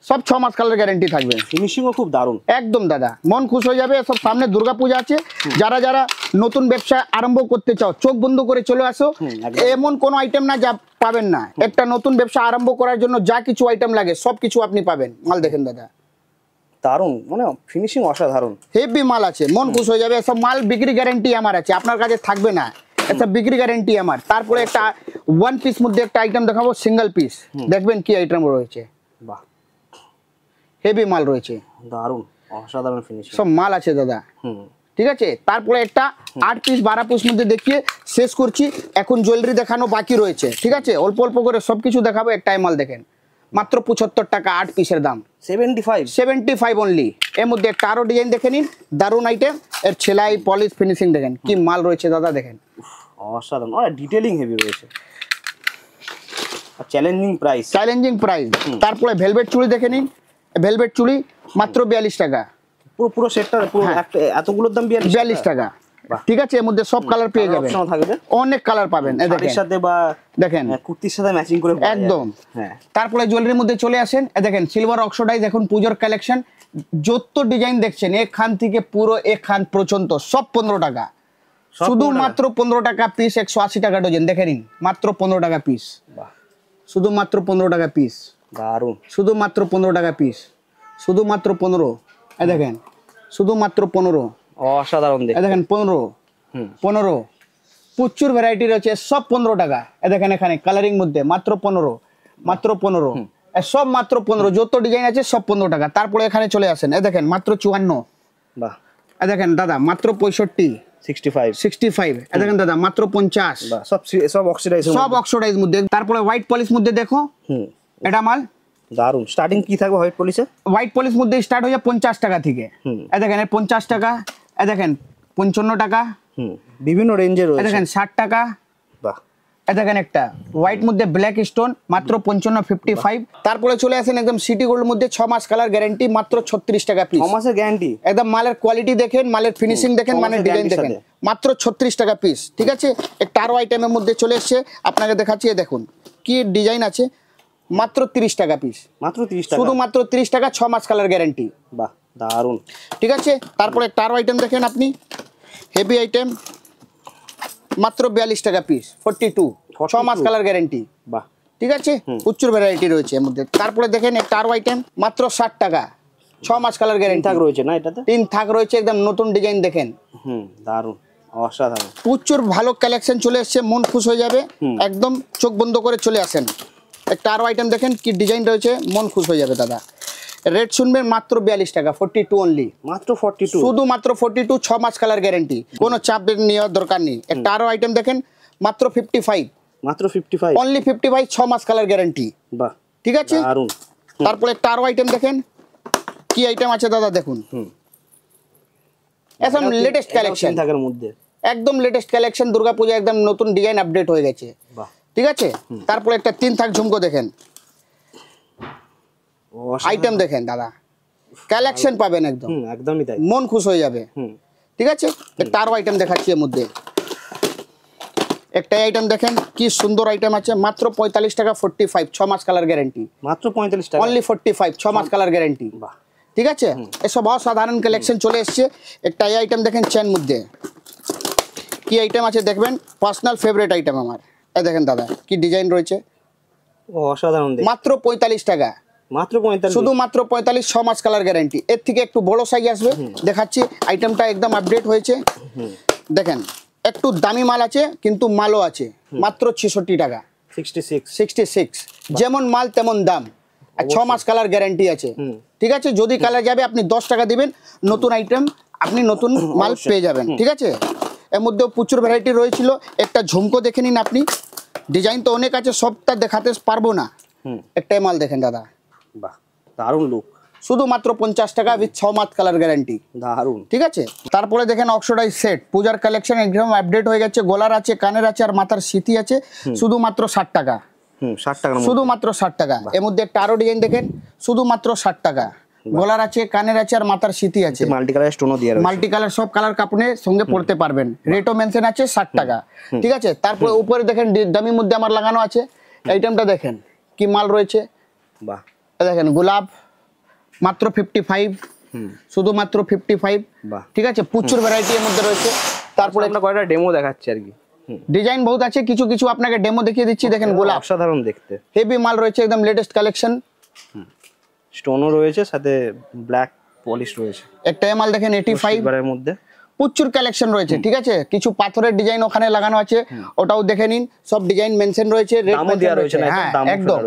সব 6 মাস কালার গ্যারান্টি থাকবে, ফিনিশিংও খুব দারুণ, একদম দাদা মন খুশ হয়ে যাবে। সব সামনে দুর্গাপূজা আছে, যারা যারা নতুন ব্যবসা আরম্ভ করতে চাও, চোখ বন্ধ করে চলে আসো, এমন কোনো আইটেম না যা পাবেন না। একটা নতুন ব্যবসা আরম্ভ করার জন্য যা কিছু আইটেম লাগে সব কিছু আপনি পাবেন। মাল দেখেন দাদা, দারুণ, মানে ফিনিশিং অসাধারণ, হেভি মাল আছে, মন খুশ হয়ে যাবে। সব মাল বিক্রি গ্যারান্টি আমার আছে, আপনার কাছে থাকবে না, এটা বিক্রি গ্যারান্টি আমার। তারপরে একটা 1 পিস মধ্যে একটা আইটেম দেখাবো, সিঙ্গেল পিস, দেখবেন কি আইটেম রয়েছে, বাহ হেভি মাল রয়েছে, দারুণ অসাধারণ ফিনিশিং, সব মাল আছে দাদা, ঠিক আছে। তারপরে একটা 8 পিস 12 পিস মধ্যে দেখিয়ে শেষ করছি, এখন জুয়েলারি দেখানো বাকি রয়েছে, ঠিক আছে, অল্প অল্প করে সবকিছু দেখাবো। একটাই মাল দেখেন, মাত্র 75 টাকা 8 পিসের দাম, 75 অনলি। এর মধ্যে একটা আরো ডিজাইন দেখে নিন, দারুন আইটেম, এর সেলাই পলিশ ফিনিশিং দেখেন, কি মাল রয়েছে দাদা দেখেন, অসাধারণ, ডিটেইলিং হেভি রয়েছে, চ্যালেঞ্জিং প্রাইস। তারপরে ভেলভেট চুড়ি দেখে নিন, ভেলভেট চুড়ি মাত্র 42 টাকা, পুরো সেটটা, পুরো এতগুলোর দাম 42 টাকা, ঠিক আছে। এর মধ্যে সব কালার পেয়ে যাবেন, অনেক কালার পাবেন, শাড়ির সাথে বা দেখেন কুর্তির সাথে ম্যাচিং করে একদম। তারপরে জুয়েলারির মধ্যে চলে আসেন, দেখেন সিলভার অক্সিডাইজ, এখন পূজোর কালেকশন, যত ডিজাইন দেখছেন এখান থেকে পুরো এখান পর্যন্ত সব 15 টাকা, শুধুমাত্র 15 টাকা পিস, 180 টাকা ডজন, দেখে নিন, মাত্র 15 টাকা পিস, শুধুমাত্র 15 টাকা পিস, দারুন, শুধুমাত্র 15 টাকা পিস, শুধুমাত্র 15, দেখেন শুধুমাত্র 15, অসাধারণ দেখেন 15, প্রচুর ভ্যারাইটি রয়েছে, সব 15 টাকা। দেখেন এখানে কালারিং মধ্যে মাত্র 15, সব মাত্র 15, যত ডিজাইন আছে সব 15 টাকা। তারপরে এখানে চলে আসেন, দেখেন মাত্র 54, বাহ, দেখেন দাদা মাত্র 65, দেখেন দাদা মাত্র 50, সব অক্সিডাইজ মধ্যে। তারপরে হোয়াইট পলিশ মধ্যে দেখো, এটা মাল দারুন, স্টার্টিং কি থাকবে হোয়াইট পলিশে? হোয়াইট পলিশ মধ্যে স্টার্ট হয়ে যায় 50 টাকা থেকে, দেখেন 50 টাকা, দেখেন 55 টাকা, বিভিন্ন রেঞ্জে রয়েছে, দেখেন 60 টাকা, বাহ, দেখেন একটা হোয়াইট মধ্যে ব্ল্যাক স্টোন মাত্র 55, তারপরে চলে আসেন একদম সিটি গোল্ড মধ্যে 6 মাস কালার গ্যারান্টি, মাত্র 36 টাকা পিস, 6 মাসের গ্যারান্টি, একদম মালের কোয়ালিটি দেখেন, মালের ফিনিশিং দেখেন, মানে ডিজাইন দেখেন, মাত্র 36 টাকা পিস, ঠিক আছে। একটা আরো আইটেমের মধ্যে চলে এসেছে, আপনাকে দেখাচ্ছি, দেখুন কি ডিজাইন আছে, মাত্র 30 টাকা পিস, মাত্র 30 টাকা, শুধুমাত্র 30 টাকা, 6 মাস কালার গ্যারান্টি, বাহ দারুন, ঠিক আছে। তারপরে একটা আরো আইটেম দেখেন আপনি, হেভি আইটেম, মাত্র 42 টাকা পিস, 42, 6 মাস কালার গ্যারান্টি, বাহ, ঠিক আছে, প্রচুর ভ্যারাইটি রয়েছে এর মধ্যে। তারপরে দেখেন একটা আরো আইটেম, মাত্র 60 টাকা, 6 মাস কালার গ্যারান্টি, থাক রয়েছে না, এটাতে 3 থাক রয়েছে, একদম নতুন ডিজাইন দেখেন, দারুন, অসাধারণ, প্রচুর ভালো কালেকশন চলে এসেছে, মন খুশ হয়ে যাবে, একদম চোখ বন্ধ করে চলে আসেন। একটা আরো আইটেম দেখেন কি ডিজাইন রয়েছে, মন খুশ হয়ে যাবে দাদা। রেট শুনবেন মাত্র 42 টাকা, 42 অনলি, মাত্র 42, শুধুমাত্র 42, 6 মাস কালার গ্যারেন্টি, কোনো চাপ নেওয়ার দরকার নেই। একটা আরো আইটেম দেখেন মাত্র 55, মাত্র 55 অনলি 55, 6 মাস কালার গ্যারেন্টি। বাহ, ঠিক আছে। দারুন। তারপর একটা আরো আইটেম দেখেন কি আইটেম আছে দাদা, দেখুন একদম লেটেস্ট কালেকশন থাকার মধ্যে, একদম লেটেস্ট কালেকশন, দুর্গাপূজা একদম নতুন ডিজাইন আপডেট হয়ে গেছে। বাহ, ঠিক আছে। তারপর একটা 3 থাক ঝুমকো দেখেন, আইটেম দেখেন দাদা, কালেকশন পাবেন একদম, একদমই তাই, মন খুশ হয়ে যাবে। ঠিক আছে। একটা আরো আইটেম দেখাচ্ছি এর মধ্যে, একটা আইটেম দেখেন কি সুন্দর আইটেম আছে, মাত্র 45 টাকা, 45, 6 মাস কালার গ্যারেন্টি, মাত্র 45 টাকা, অনলি 45, 6 মাস কালার গ্যারেন্টি। বাহ, ঠিক আছে। এসব অসাধারণ কালেকশন চলে এসছে। একটা এই আইটেম দেখেন চেন মধ্যে, কি আইটেম আছে দেখবেন, পার্সোনাল ফেভারিট আইটেম আমার। এই দেখেন দাদা কি ডিজাইন রয়েছে, অসাধারণ, মাত্র 45 টাকা, মাত্র 45, শুধুমাত্র 45, 6 মাস কালার গ্যারেন্টি। এর থেকে একটু বড় সাইজ আসবে, দেখাচ্ছি। আইটেমটা একদম আপডেট হয়েছে, দেখেন একটু দামি মাল আছে কিন্তু মালও আছে, মাত্র 66 টাকা, 66, যেমন মাল তেমন দাম, আর 6 মাস কালার গ্যারেন্টি আছে। ঠিক আছে। যদি কালার যাবে আপনি 10 টাকা দিবেন, নতুন আইটেম আপনি নতুন মাল পেয়ে যাবেন। ঠিক আছে। এর মধ্যেও প্রচুর ভ্যারাইটি রয়েছিল। একটা ঝুমকো দেখে নিন আপনি, ডিজাইন তো অনেক আছে, সবটা দেখাতে পারবো না। একটাই মাল দেখেন দাদা, বাহ, দারুণ লুক, শুধুমাত্র 50 টাকা উইথ 6 মাস কালার গ্যারান্টি, দারুণ। ঠিক আছে। তারপরে দেখেন অক্সিডাইজ সেট, পূজার কালেকশন একদম আপডেট হয়ে গেছে, গলার আছে, কানের আছে, আর মাথার সিথি আছে, শুধুমাত্র 60 টাকা, 60 টাকা, শুধুমাত্র 60 টাকা। এর মধ্যে একটা আরো ডিজাইন দেখেন, শুধুমাত্র 60 টাকা, গলার আছে, কানের আছে, আর মাথার সিথি আছে, মাল্টি কালার স্টোনও দিয়ে রয়েছে, মাল্টি কালার, সব কালার কাপড়ের সঙ্গে পড়তে পারবেন। রেটও মেনশন আছে 60 টাকা। ঠিক আছে। তারপরে উপরে দেখেন দামির মধ্যে আমার লাগানো আছে, আইটেমটা দেখেন কি মাল রয়েছে, বাহ, দেখেন গোলাপ, মাত্র 55, শুধুমাত্র 55। বাহ, ঠিক আছে। প্রচুর ভ্যারাইটি এর মধ্যে রয়েছে। তারপরে আমরা কয়টা ডেমো দেখাচ্ছি আর কি, ডিজাইন বহুত আছে, কিছু কিছু আপনাকে ডেমো দেখিয়ে দিচ্ছি। দেখেন গোলাপ, অসাধারণ দেখতে, হেভি মাল রয়েছে, একদম লেটেস্ট কালেকশন, স্টোনও রয়েছে, সাথে ব্ল্যাক পলিশ রয়েছে। একটা মাল দেখেন 85 এর মধ্যে প্রচুর কালেকশন রয়েছে। ঠিক আছে। কিছু পাথরের ডিজাইন ওখানে লাগানো আছে, ওটাও দেখে নিন, সব ডিজাইন মেনশন রয়েছে, রেট দেওয়া রয়েছে, হ্যাঁ একদম।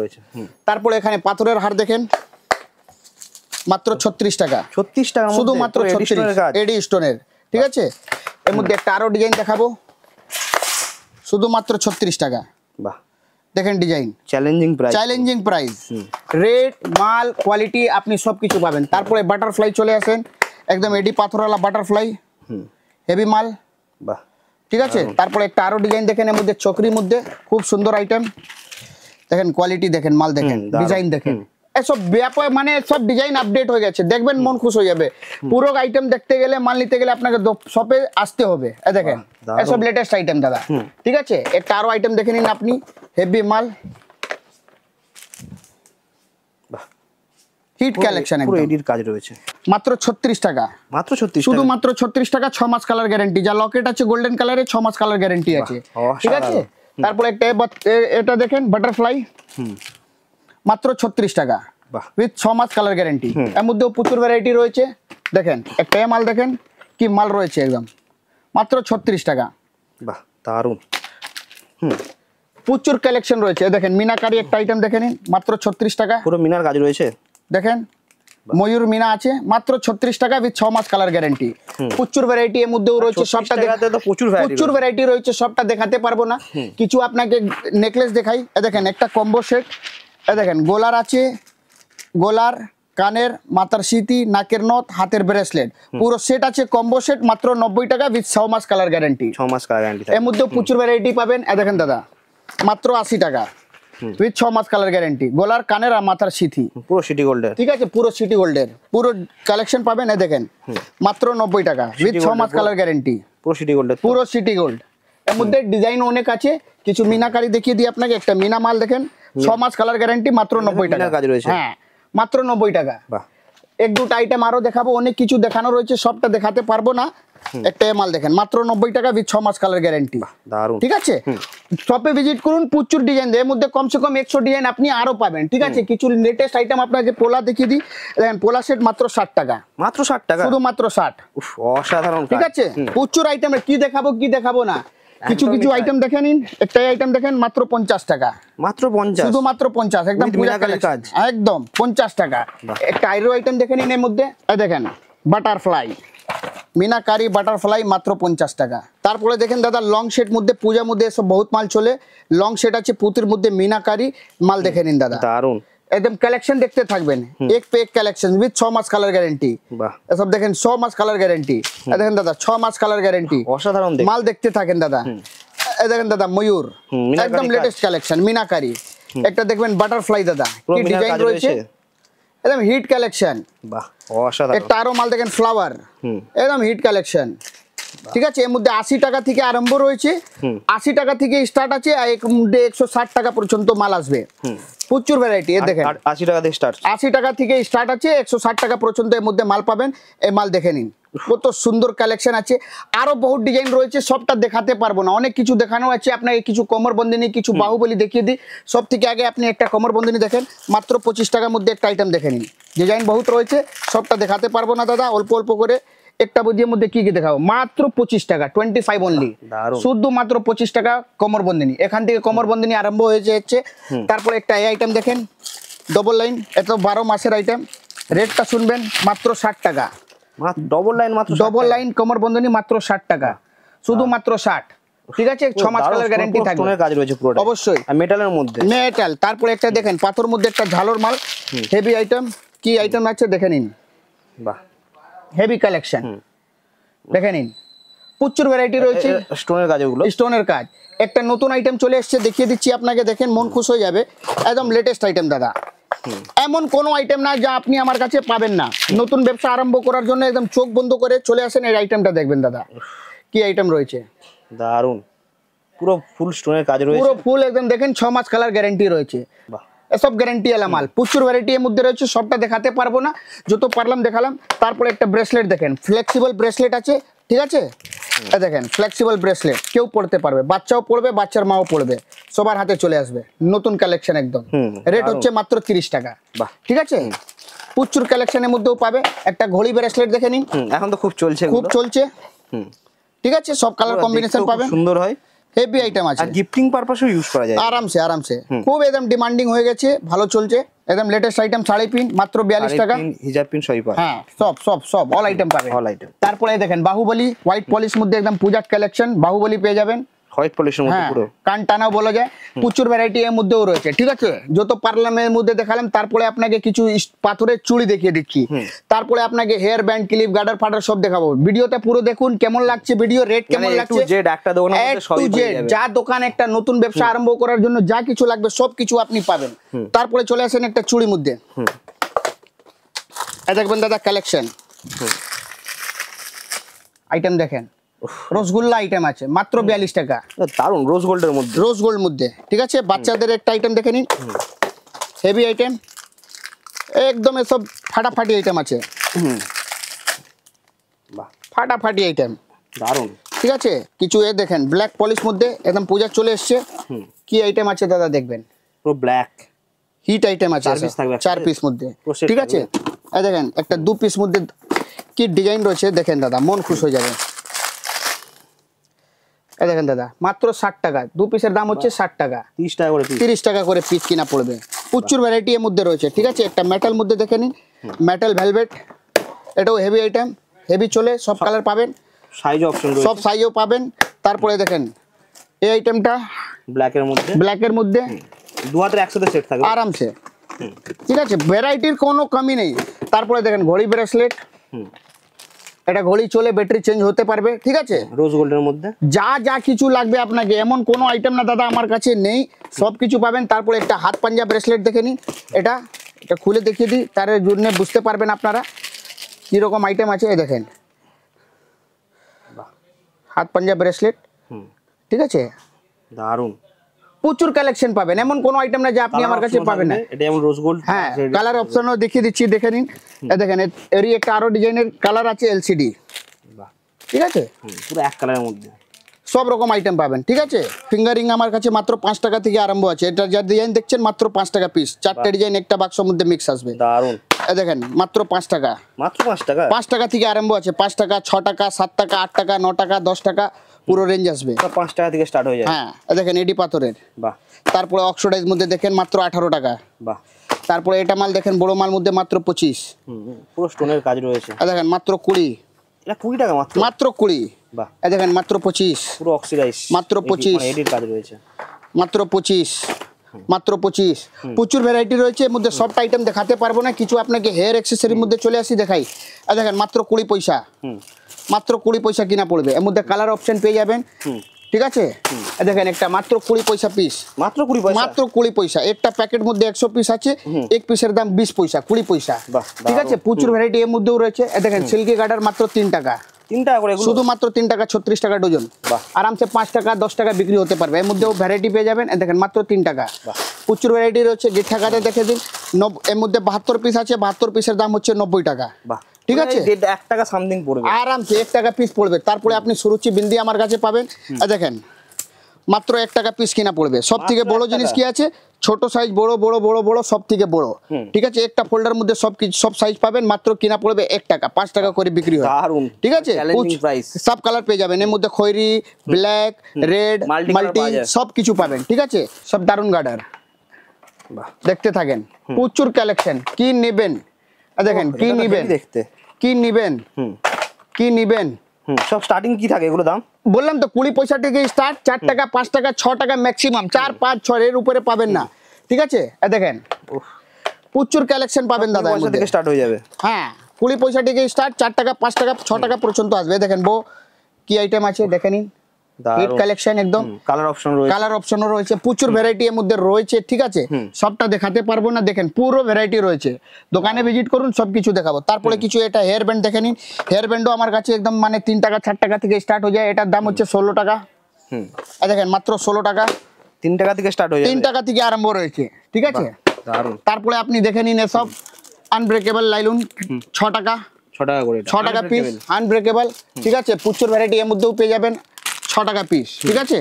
তারপরে এখানে পাথরের হার দেখেন, মাত্র 36 টাকা, 36 টাকা, শুধুমাত্র 36, এডি স্টোনের। ঠিক আছে। এর মধ্যে একটা আরো ডিজাইন দেখাবো, শুধুমাত্র 36 টাকা। বাহ, দেখেন ডিজাইন, চ্যালেঞ্জিং প্রাইস, রেট, মাল, কোয়ালিটি আপনি সবকিছু পাবেন। তারপরে বাটারফ্লাই চলে আসেন, একদম এডি পাথরওয়ালা বাটারফ্লাই, হেভি মাল। বাহ, ঠিক আছে। তারপরে একটা আরো ডিজাইন দেখেন, এর মধ্যে চক্রির মধ্যে খুব সুন্দর আইটেম, দেখেন কোয়ালিটি দেখেন, মাল দেখেন, ডিজাইন দেখেন, এসব ব্যাপার মানে সব ডিজাইন আপডেট হয়ে গেছে, দেখবেন মন খুশ হয়ে যাবে। পুরো আইটেম দেখতে গেলে, মাল নিতে গেলে আপনাকে শপে আসতে হবে। দেখেন এসব লেটেস্ট আইটেম দাদা। ঠিক আছে। একটা আরো আইটেম দেখে নিন আপনি, হেভি মাল, হিট কালেকশন, পুরো এডির কাজ রয়েছে, মাত্র 36 টাকা, মাত্র 36, শুধুমাত্র 36 টাকা, 6 মাস কালার গ্যারান্টি। যা লকেট আছে গোল্ডেন কালারে, 6 মাস কালার গ্যারান্টি আছে। ঠিক আছে। তারপরে একটা এটা দেখেন বাটারফ্লাই, মাত্র 36 টাকা, উইথ 6 মাস কালার গ্যারান্টি। এর মধ্যেও প্রচুর ভ্যারাইটি রয়েছে। দেখেন একটা মাল দেখেন কি মাল রয়েছে, একদম মাত্র 36 টাকা। বাহ, দারুণ। প্রচুর কালেকশন রয়েছে। দেখেন মিনাকারি একটা আইটেম দেখে নিন, মাত্র 36 টাকা, পুরো মিনার কাজ রয়েছে। দেখেন ময়ূর মিনা আছে, মাত্র 36 টাকা, উইথ 6 মাস কালার গ্যারান্টি। প্রচুর ভ্যারাইটি এর মধ্যেও রয়েছে, সবটা দেখাতে তো প্রচুর ভ্যারাইটি রয়েছে, সবটা দেখাতে পারবো না। কিছু আপনাকে নেকলেস দেখাই। দেখেন একটা কম্বো সেট, দেখেন গোলার আছে, গোলার, কানের, মাথার সিটি, নাকের নথ, হাতের ব্রেসলেট, পুরো সেট আছে, কম্বো সেট, মাত্র 90 টাকা, উইথ 6 মাস কালার গ্যারান্টি, 6 মাস কালার গ্যারান্টি। এর মধ্যেও প্রচুর ভ্যারাইটি পাবেন। দেখেন দাদা, মাত্র 80 টাকা, উইথ 6 মাস কালার গ্যারান্টি, গলার, কানের, আর মাথার সিথি, পুরো সিটি গোল্ডের। ঠিক আছে। পুরো সিটি গোল্ডের পুরো কালেকশন পাবেন। দেখেন মাত্র 90 টাকা, উইথ 6 মাস কালার গ্যারান্টি, পুরো সিটি গোল্ডের, পুরো সিটি গোল্ড। এর মধ্যে ডিজাইন অনেক আছে, কিছু মিনাকারি দেখিয়ে দিই আপনাকে। একটা মিনা মাল দেখেন, 6 মাস কালার গ্যারান্টি, মাত্র 90 টাকা, কাজ রয়েছে। হ্যাঁ, মাত্র 90 টাকা। বাহ, এক দুটো আইটেম আরো দেখাবো, অনেক কিছু দেখানো রয়েছে, সবটা দেখাতে পারবো না, একটা মাল দেখেন মাত্র 90 টাকা উইথ 6 মাস কালার গ্যারান্টি। দারুন, ঠিক আছে, শপে ভিজিট করুন, প্রচুর ডিজাইন এর মধ্যে কমসে কম 100 ডিজাইন আপনি আরো পাবেন। ঠিক আছে, কিছু লেটেস্ট আইটেম আপনাকে পোলা দেখিয়ে দিই। দেখেন পোলা সেট মাত্র 60 টাকা, মাত্র 60 টাকা, শুধু মাত্র 60। অসাধারণ। ঠিক আছে, প্রচুর আইটেম, কি দেখাবো না, কিছু আইটেম দেখে নিন। একটাই আইটেম দেখেন মাত্র 50 টাকা, মাত্র 50, শুধু মাত্র 50, একদম মিনাকারি কাজ, একদম 50 টাকা। একটা আইরো আইটেম দেখে নিন এর মধ্যে, এই দেখেন বাটারফ্লাই, মিনাকারি বাটারফ্লাই মাত্র 50 টাকা। তারপরে দেখেন দাদা লং সেট মধ্যে, পূজার মধ্যে সব বহুত মাল চলে, লং সেট আছে পুঁতির মধ্যে মিনাকারি মাল দেখে নিন দাদা, দারুন একদম। কালেকশন দেখতে থাকবেন, এক পে এক কালেকশন উইথ 6 মাস কালার গ্যারান্টি। এসব দেখেন 6 মাস কালার গ্যারান্টি, দেখেন দাদা 6 মাস কালার গ্যারান্টি, অসাধারণ মাল দেখতে থাকেন দাদা। এই দেখেন দাদা ময়ূর, একদম লেটেস্ট কালেকশন মিনাকারি। একটা দেখবেন বাটারফ্লাই দাদা, কি ডিজাইন রয়েছে, একদম হিট কালেকশন। বাহ, অসাধারণ। একটা আরো মাল দেখেন ফ্লাওয়ার, একদম হিট কালেকশন। ঠিক আছে, এর মধ্যে 80 টাকা থেকে আরম্ভ রয়েছে, 80 টাকা থেকে স্টার্ট আছে, আর এর মধ্যে 160 টাকা পর্যন্ত মাল আসবে। প্রচুর ভ্যারাইটি, এর দেখেন 80 টাকা থেকে স্টার্ট, 80 টাকা থেকে স্টার্ট আছে, 160 টাকা পর্যন্ত এর মধ্যে মাল পাবেন। এই মাল দেখে নিন, কত সুন্দর কালেকশন আছে, আরো বহুত ডিজাইন রয়েছে, সবটা দেখাতে পারবো না, অনেক কিছু দেখানো আছে। আপনাকে কিছু কোমর বন্দিনী, কিছু বাহুবলী দেখিয়ে দিই। সব থেকে আগে আপনি একটা কোমর বন্দিনী দেখেন, মাত্র 25 টাকার মধ্যে একটা আইটেম দেখে নিন। ডিজাইন বহুত রয়েছে, সবটা দেখাতে পারবো না দাদা, অল্প অল্প করে একটা বুঝিয়ে মধ্যে কি দেখাবো। মাত্র 25 টাকা, 25 অনলি, শুধু মাত্র 25 টাকা কোমর বন্দিনী। এখান থেকে কোমর বন্দিনী আরম্ভ হয়েছে। তারপরে একটা এই আইটেম দেখেন, ডবল লাইন, এত 12 মাসের আইটেম, রেটটা শুনবেন মাত্র 60 টাকা। ডবল লাইন কোমর বন্ধনী মাত্র 60 টাকা, শুধু মাত্র 60। ঠিক আছে, 6 মাস কালার গ্যারান্টি থাকবে, স্টোনের কাজ রয়েছে পুরোটা, অবশ্যই মেটালের মধ্যে, মেটাল। তারপরে একটা দেখেন পাথর মধ্যে একটা ঝালর মাল, হেভি আইটেম, কি আইটেম আছে দেখে নিন। বাহ, হেভি কালেকশন দেখে নিন, প্রচুর ভ্যারাইটি রয়েছে, স্টোনের কাজ, ওগুলো স্টোনের কাজ। একটা নতুন আইটেম চলে এসেছে, দেখিয়ে দিচ্ছি আপনাকে, দেখেন মন খুশ হয়ে যাবে, একদম লেটেস্ট আইটেম দাদা। এমন কোনো আইটেম না যা আপনি আমার কাছে পাবেন না। নতুন ব্যবসা আরম্ভ করার জন্য একদম চোখ বন্ধ করে চলে আসেন, এই আইটেমটা দেখবেন দাদা, কি আইটেম রয়েছে, দারুন। পুরো ফুল স্টোনের কাজ রয়েছে, পুরো ফুল একদম দেখেন, 6 মাস কালার গ্যারান্টি রয়েছে। বাহ, এসব গ্যারান্টি এলা মাল, প্রচুর ভ্যারাইটি এর মধ্যে রয়েছে, সবটা দেখাতে পারবো না, যত পারলাম দেখালাম। তারপরে একটা ব্রেসলেট দেখেন, ফ্লেক্সিবল ব্রেসলেট আছে। ঠিক আছে, দেখেন ফ্লেক্সিবল ব্রেসলেট, কেউ পড়তে পারবে, বাচ্চাও পড়বে, বাচ্চার মাও পড়বে, সবার হাতে চলে আসবে, নতুন কালেকশন একদম। রেট হচ্ছে মাত্র 30 টাকা। ঠিক আছে, প্রচুর কালেকশনের মধ্যেও পাবে। একটা ঘড়ি ব্রেসলেট দেখে নিন, এখন তো খুব চলছে, খুব চলছে। ঠিক আছে, সব কালার কম্বিনেশন পাবেন, সুন্দর হয়, হেভি আইটেম আছে, আর গিফটিং পারপাসও ইউজ করা যায় আরামসে আরামসে। খুব একদম ডিমান্ডিং হয়ে গেছে, ভালো চলছে, একদম লেটেস্ট আইটেম। শাড়ি পিন মাত্র 42 টাকা, হিজাব পিন সবই পাবে, হ্যাঁ সব অল আইটেম পাবে, অল আইটেম। তারপরে দেখেন বাহুবলী হোয়াইট পলিশ মধ্যে একদম পূজার কালেকশন, বাহুবলী পেয়ে যাবেন হোয়াইট পলিশের মধ্যে, পুরো কান টানাও বলা যায়। প্রচুর ভ্যারাইটি এর মধ্যেও রয়েছে। ঠিক আছে, যত পারলাম এর মধ্যে দেখালাম। তারপরে আপনাকে কিছু পাথরের চুড়ি দেখিয়ে দিচ্ছি, তারপরে আপনাকে হেয়ার ব্যান্ড, ক্লিপ, গার্ডার ফাটার সব দেখাবো। ভিডিওটা পুরো দেখুন, কেমন লাগছে ভিডিও, রেট কেমন লাগছে, যা দোকান একটা নতুন ব্যবসা আরম্ভ করার জন্য যা কিছু লাগবে সব কিছু আপনি পাবেন। তারপরে চলে আসেন একটা চুড়ি মধ্যে, দেখবেন দাদা কালেকশন আইটেম দেখেন, রসগোল্লা আইটেম আছে মাত্র 42 টাকা, দারুন, রোজ গোল্ডের মধ্যে, রোজ গোল্ড মধ্যে। ঠিক আছে, বাচ্চাদের একটা আইটেম দেখে নিন, হেভি আইটেম একদম, এসব ফাটাফাটি আইটেম আছে, ফাটাফাটি আইটেম, দারুন। ঠিক আছে, কিছু এ দেখেন ব্ল্যাক পলিশ মধ্যে, একদম পূজা চলে এসছে, কি আইটেম আছে দাদা দেখবেন, পুরো ব্ল্যাক হিট আইটেম আছে, 4 পিস মধ্যে। ঠিক আছে, এই দেখেন একটা 2 পিস মধ্যে কি ডিজাইন রয়েছে দেখেন দাদা, মন খুশ হয়ে যাবে। এই দেখেন দাদা মাত্র 60 টাকা, 2 পিসের দাম হচ্ছে 60 টাকা, 30 টাকা করে পিস কিনা পড়বে। প্রচুর ভ্যারাইটি এর মধ্যে রয়েছে। ঠিক আছে, একটা মেটাল মধ্যে দেখে নিন, মেটাল ভেলভেট, এটাও হেভি আইটেম, হেভি চলে, সব কালার পাবেন, সাইজ অপশন রয়েছে, সব সাইজও পাবেন। তারপরে দেখেন এই আইটেমটা ব্ল্যাকের মধ্যে 2 হাতের একসাথে সেট থাকবে আরামসে। ঠিক আছে, ভ্যারাইটির কোনো কমি নেই। তারপরে দেখেন ঘড়ি ব্রেসলেট, এটা ঘড়ি চলে, ব্যাটারি চেঞ্জ হতে পারবে। ঠিক আছে, রোজ গোল্ডের মধ্যে যা যা কিছু লাগবে আপনাকে, এমন কোনো আইটেম না দাদা আমার কাছে নেই, সব কিছু পাবেন। তারপরে একটা হাত পাঞ্জা ব্রেসলেট দেখে নিন, এটা খুলে দেখিয়ে দিই, তার জন্য বুঝতে পারবেন আপনারা কীরকম আইটেম আছে। এই দেখেন হাত পাঞ্জা ব্রেসলেট, ঠিক আছে, দারুন, প্রচুর কালেকশন পাবেন, এমন কোনো আইটেম না যে আপনি আমার কাছে পাবেন না। এটা যেমন রোজ গোল্ড, হ্যাঁ কালার অপশনও দেখিয়ে দিচ্ছি, দেখে নিন। এই দেখেন এরই একটা আরো ডিজাইনের কালার আছে, এলসিডি, ঠিক আছে, পুরো এক কালারের মধ্যে সব রকম আইটেম পাবেন। ঠিক আছে, ফিঙ্গারিং আমার কাছে মাত্র 5 টাকা থেকে আরম্ভ আছে। এটা যা ডিজাইন দেখছেন মাত্র 5 টাকা পিস, 4টে ডিজাইন একটা বাক্সের মধ্যে মিক্স আসবে। দারুন, এই দেখেন মাত্র 5 টাকা, মাত্র 5 টাকা। 5 টাকা থেকে আরম্ভ আছে, 5 টাকা, 6 টাকা, 7 টাকা, 8 টাকা, 9 টাকা, 10 টাকা, পুরো রেঞ্জ আসবে। 5 টাকা থেকে স্টার্ট হয়ে যায়। হ্যাঁ, এই দেখেন এডি পাথরের। বাহ। তারপরে অক্সিডাইজ মধ্যে দেখেন মাত্র 18 টাকা। বাহ। তারপরে এটা মাল দেখেন বড় মাল মধ্যে মাত্র 25। পুরো স্টোনের কাজ রয়েছে। এই দেখেন মাত্র 20। এটা 20 টাকা মাত্র, মাত্র 20। বাহ। এই দেখেন মাত্র 25, পুরো অক্সিডাইজ, মাত্র 25 এডির কাজ রয়েছে, মাত্র 25, মাত্র 25। প্রচুর ভ্যারাইটি রয়েছে, এর মধ্যে সবটা আইটেম দেখাতে পারবো না, কিছু আপনাকে হেয়ার অ্যাক্সেসরির মধ্যে চলে আসি দেখাই। এই দেখেন মাত্র 20 পয়সা, মাত্র 20 পয়সা কিনা পড়বে। এর মধ্যে কালার অপশন পেয়ে যাবেন। ঠিক আছে, এই দেখেন একটা মাত্র 20 পয়সা পিস, মাত্র 20 পয়সা, মাত্র 20 পয়সা। একটা প্যাকেট মধ্যে 100 পিস আছে, এক পিসের দাম 20 পয়সা, 20 পয়সা। ঠিক আছে, প্রচুর ভ্যারাইটি এর মধ্যেও রয়েছে। এই দেখেন সিল্কি গার্ডার মাত্র 3 টাকা, 3 টাকা করে, শুধুমাত্র 3 টাকা, 36 টাকা ডজন। আরামসে 5 টাকা 10 টাকা বিক্রি হতে পারবে। এর মধ্যেও ভ্যারাইটি পেয়ে যাবেন। এই দেখেন মাত্র 3 টাকা, প্রচুর ভ্যারাইটি রয়েছে। যে টাকাতে দেখে দিন, এর মধ্যে 72 পিস আছে, 72 পিসের দাম হচ্ছে 90 টাকা। ঠিক আছে, 1 টাকা সামথিং পড়বে, আরামসে 1 টাকা পিস পড়বে। তারপরে আপনি সুরুচি বিন্দি আমার কাছে পাবেন। দেখেন মাত্র 1 টাকা পিস কিনা পড়বে। সব থেকে বড় জিনিস কি আছে, ছোট সাইজ, বড় বড় বড় বড়, সব থেকে বড়। ঠিক আছে, একটা ফোল্ডার মধ্যে সব সাইজ পাবেন, মাত্র কিনা পড়বে 1 টাকা, 5 টাকা করে বিক্রি হয়। দারুন, ঠিক আছে, সব কালার পেয়ে যাবেন। এর মধ্যে খয়েরি, ব্ল্যাক, রেড, মাল্টি সব কিছু পাবেন। ঠিক আছে, সব দারুন গার্ডার, দেখতে থাকেন, প্রচুর কালেকশন। কি নেবেন দেখেন, কি নেবেন দেখতে, কি নেবেন, কি নেবেন। সব স্টার্টিং কি থাকে এগুলো দাম? বললাম তো 20 পয়সা থেকে স্টার্ট, 4 টাকা, 5 টাকা, 6 টাকা ম্যাক্সিমাম, 4, 5, 6 এর উপরে পাবেন না। ঠিক আছে, দেখেন প্রচুর কালেকশন পাবেন দাদা, পয়সা থেকে স্টার্ট হয়ে যাবে। হ্যাঁ, 20 পয়সা থেকে স্টার্ট, 4 টাকা, 5 টাকা, 6 টাকা পর্যন্ত আসবে। দেখেন বো কি আইটেম আছে, দেখে নিন। হিট কালেকশন একদম, কালার অপশন রয়েছে, কালার অপশনও রয়েছে, প্রচুর ভ্যারাইটি এর মধ্যে রয়েছে। ঠিক আছে, সবটা দেখাতে পারবো না, দেখেন পুরো ভ্যারাইটি রয়েছে। দোকানে ভিজিট করুন, সবকিছু দেখাবো। তারপরে কিছু এটা হেয়ার ব্যান্ড দেখে নিন। হেয়ার ব্যান্ডও আমার কাছে একদম মানে 3 টাকা 4 টাকা থেকে স্টার্ট হয়ে যায়। এটার দাম হচ্ছে 16 টাকা। দেখেন মাত্র 16 টাকা, 3 টাকা থেকে স্টার্ট হয়ে যায়, 3 টাকা থেকে আরম্ভ রয়েছে। ঠিক আছে, তারপরে আপনি দেখে নিন এসব আনব্রেকেবল লাইলুন 6 টাকা, 6 টাকা করে, 6 টাকা পিস আনব্রেকেবল। ঠিক আছে, প্রচুর ভ্যারাইটি এর মধ্যেও পেয়ে যাবেন, 6 টাকা পিস। ঠিক আছে,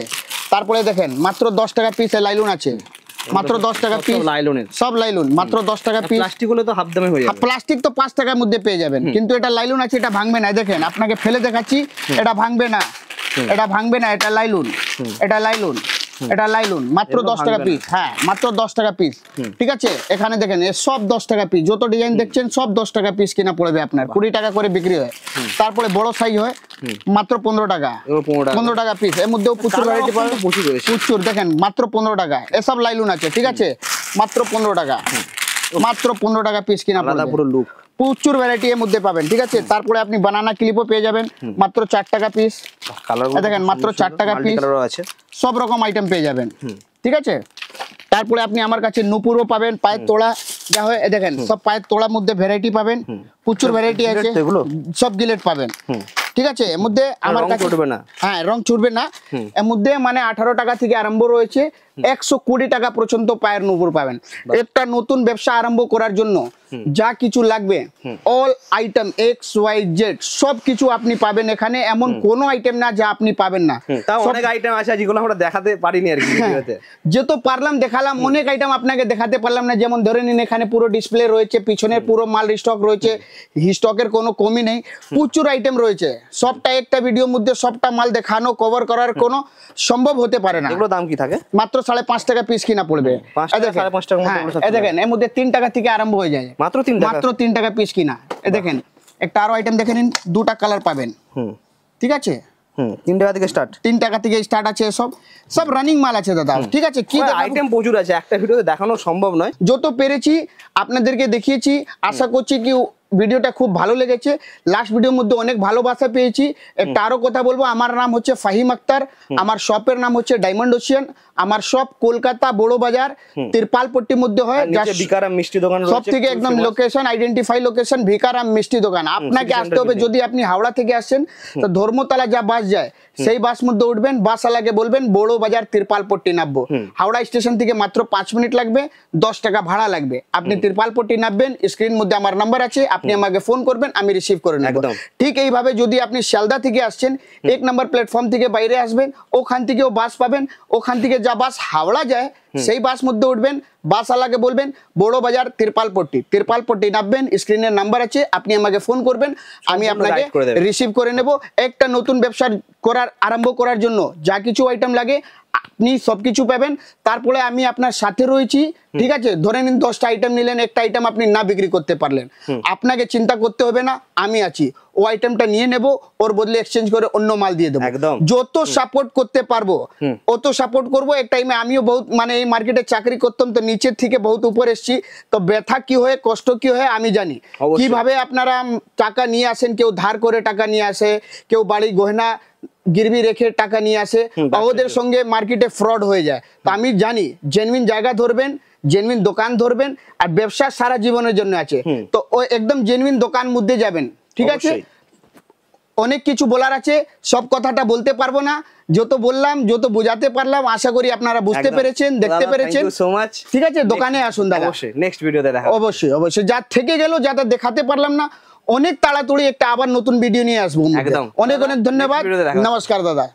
তারপরে দেখেন মাত্র 10 টাকা পিস লাইলুন আছে, মাত্র 10 টাকা পিস লাইলুনের, সব লাইলুন মাত্র 10 টাকা পিস। প্লাস্টিক হলে তো হাফ দামে হয়ে যাবে, প্লাস্টিক তো 5 টাকার মধ্যে পেয়ে যাবেন, কিন্তু এটা লাইলুন আছে, এটা ভাঙবে না। দেখেন আপনাকে ফেলে দেখাচ্ছি, এটা ভাঙবে না, এটা ভাঙবে না, এটা লাইলুন, এটা লাইলুন, এটা লাইলুন, মাত্র 10 টাকা পিস। হ্যাঁ, মাত্র 10 টাকা পিস। ঠিক আছে, এখানে দেখেন সব 10 টাকা পিস, যত ডিজাইন দেখছেন সব 10 টাকা পিস কিনা পড়বে আপনার, 20 টাকা করে বিক্রি হয়। তারপরে বড় সাইজ হয় মাত্র 15 টাকা, 15 টাকা পিস। এর মধ্যেও প্রচুর ভ্যারাইটি পাবেন, প্রচুর। দেখেন মাত্র 15 টাকা, এসব লাইলুন আছে। ঠিক আছে, মাত্র 15 টাকা, মাত্র 15 টাকা পিস কিনা পড়বে, পুরো লুক, প্রচুর ভ্যারাইটি এর মধ্যে পাবেন। ঠিক আছে, তারপরে আপনি বানানা ক্লিপও পেয়ে যাবেন, মাত্র 4 টাকা পিস। দেখেন মাত্র 4 টাকা পিস, সব রকম আইটেম পেয়ে যাবেন। ঠিক আছে, তারপরে আপনি আমার কাছে নুপুরও পাবেন, পায়ের তোড়া যা হয়। দেখেন সব পায়ের তোড়ার মধ্যে ভ্যারাইটি পাবেন, প্রচুর ভ্যারাইটি আছে, সব গিলেট পাবেন। ঠিক আছে, এর মধ্যে আমার কাছে হ্যাঁ রং ছুটবে না। এর মধ্যে মানে 18 টাকা থেকে আরম্ভ রয়েছে, 120 টাকা পর্যন্ত পায়ের নুপুর পাবেন। একটা নতুন ব্যবসা আরম্ভ করার জন্য যা কিছু লাগবে, অল আইটেম XYZ সব কিছু আপনি পাবেন এখানে। এমন কোনো আইটেম না যা আপনি পাবেন না। তাও অনেক আইটেম আছে যেগুলো আমরা দেখাতে পারিনি আর কি ভিডিওতে, যেহেতু পারলাম দেখালাম। অনেক আইটেম আপনাকে দেখাতে পারলাম না, যেমন ধরে নিন এখানে পুরো ডিসপ্লে রয়েছে, পিছনের পুরো মাল স্টক রয়েছে, স্টকের কোনো কমি নেই, প্রচুর আইটেম রয়েছে। সবটা একটা ভিডিওর মধ্যে সবটা মাল দেখানো কভার করার কোনো সম্ভব হতে পারে না। এগুলো দাম কি থাকে? মাত্র 5.5 টাকা পিস কিনা পড়বে। 5.5 টাকা দেখেন এর মধ্যে 3 টাকা থেকে আরম্ভ হয়ে যায়, মাত্র 3 টাকা, মাত্র 3 টাকা পিস কিনা। দেখেন একটা আরো আইটেম দেখে নিন, 2টা কালার পাবেন। ঠিক আছে, 3 টাকা থেকে স্টার্ট, 3 টাকা থেকে স্টার্ট আছে। সব রানিং মাল আছে দাদা। ঠিক আছে, কি আইটেম প্রচুর আছে, একটা ভিডিওতে দেখানো সম্ভব নয়। যত পেরেছি আপনাদেরকে দেখিয়েছি। আশা করছি কি ভিডিওটা খুব ভালো লেগেছে। লাস্ট ভিডিওর মধ্যে অনেক ভালোবাসা পেয়েছি। একটা আরো কথা বলবো, আমার নাম হচ্ছে ফাহিম আক্তার, আমার শপের নাম হচ্ছে ডায়মন্ড ওশিয়ান। আমার শপ কলকাতা বড় বাজার তিরপালপট্টির মধ্যে হয়, ভিকারাম মিষ্টি দোকান রয়েছে, সব থেকে একদম লোকেশন আইডেন্টিফাই লোকেশন ভিকারাম মিষ্টি দোকান। আপনাকে আসতে হবে, যদি আপনি হাওড়া থেকে আসেন তো ধর্মতলা যা বাস যায় সেই বাস মধ্যে উঠবেন, বাসওয়ালাকে বলবেন বড় বাজার তিরপালপট্টি নামবো। হাওড়া স্টেশন থেকে মাত্র 5 মিনিট লাগবে, 10 টাকা ভাড়া লাগবে। আপনি তিরপালপট্টি নামবেন, স্ক্রিন মধ্যে আমার নাম্বার আছে, আপনি আমাকে ফোন করবেন, আমি রিসিভ করে নেব। ঠিক এইভাবে যদি আপনি শিয়ালদা থেকে আসছেন, 1 নম্বর প্ল্যাটফর্ম থেকে বাইরে আসবেন, ওখান থেকেও বাস পাবেন, ওখান থেকে যা বাস হাওড়া যায় সেই বাস মধ্যে উঠবেন, বাসওয়ালাকে বলবেন বড় বাজার তিরপালপট্টি নামবেন, স্ক্রিনের নাম্বার আছে, আপনি আমাকে ফোন করবেন, আমি আপনাকে রিসিভ করে নেব। একটা নতুন ব্যবসা আরম্ভ করার জন্য যা কিছু আইটেম লাগে আপনি সবকিছু পাবেন। তারপরে আমি আপনার সাথে রয়েছি, ঠিক আছে? ধরে নিন 10টা আইটেম নিলেন, একটা আইটেম আপনি না বিক্রি করতে পারলেন, আপনাকে চিন্তা করতে হবে না, আমি আছি, ও আইটেমটা নিয়ে নেব, ওর বদলে এক্সচেঞ্জ করে অন্য মাল দিয়ে দেবো। যত সাপোর্ট করতে পারবো অত সাপোর্ট করবো। এক টাইমে আমিও বহুত মানে এই মার্কেটে চাকরি করতাম, তো নিচের থেকে বহুত উপরে এসেছি, তো ব্যথা কি হয়, কষ্ট কি হয় আমি জানি। কিভাবে আপনারা টাকা নিয়ে আসেন, কেউ ধার করে টাকা নিয়ে আসে, কেউ বাড়ি গয়না গিরবি রেখে টাকা নিয়ে আসে, ওদের সঙ্গে মার্কেটে ফ্রড হয়ে যায়। তো আমি জানি জেনুইন জায়গা ধরবেন, জেনুইন দোকান ধরবেন, আর ব্যবসা সারা জীবনের জন্য আছে, তো ও একদম জেনুইন দোকান মধ্যে যাবেন, ঠিক আছে? অনেক কিছু বলার আছে, সব কথাটা বলতে পারবো না, যত বললাম যত বোঝাতে পারলাম আশা করি আপনারা বুঝতে পেরেছেন, দেখতে পেরেছেন। ঠিক আছে, দোকানে আসুন দাদা, নেক্সট ভিডিওতে দেখা হবে। অবশ্যই অবশ্যই, যা থেকে গেল যাতে দেখাতে পারলাম না, অনেক তাড়াতাড়ি একটা আবার নতুন ভিডিও নিয়ে আসবো। অনেক অনেক ধন্যবাদ, নমস্কার দাদা।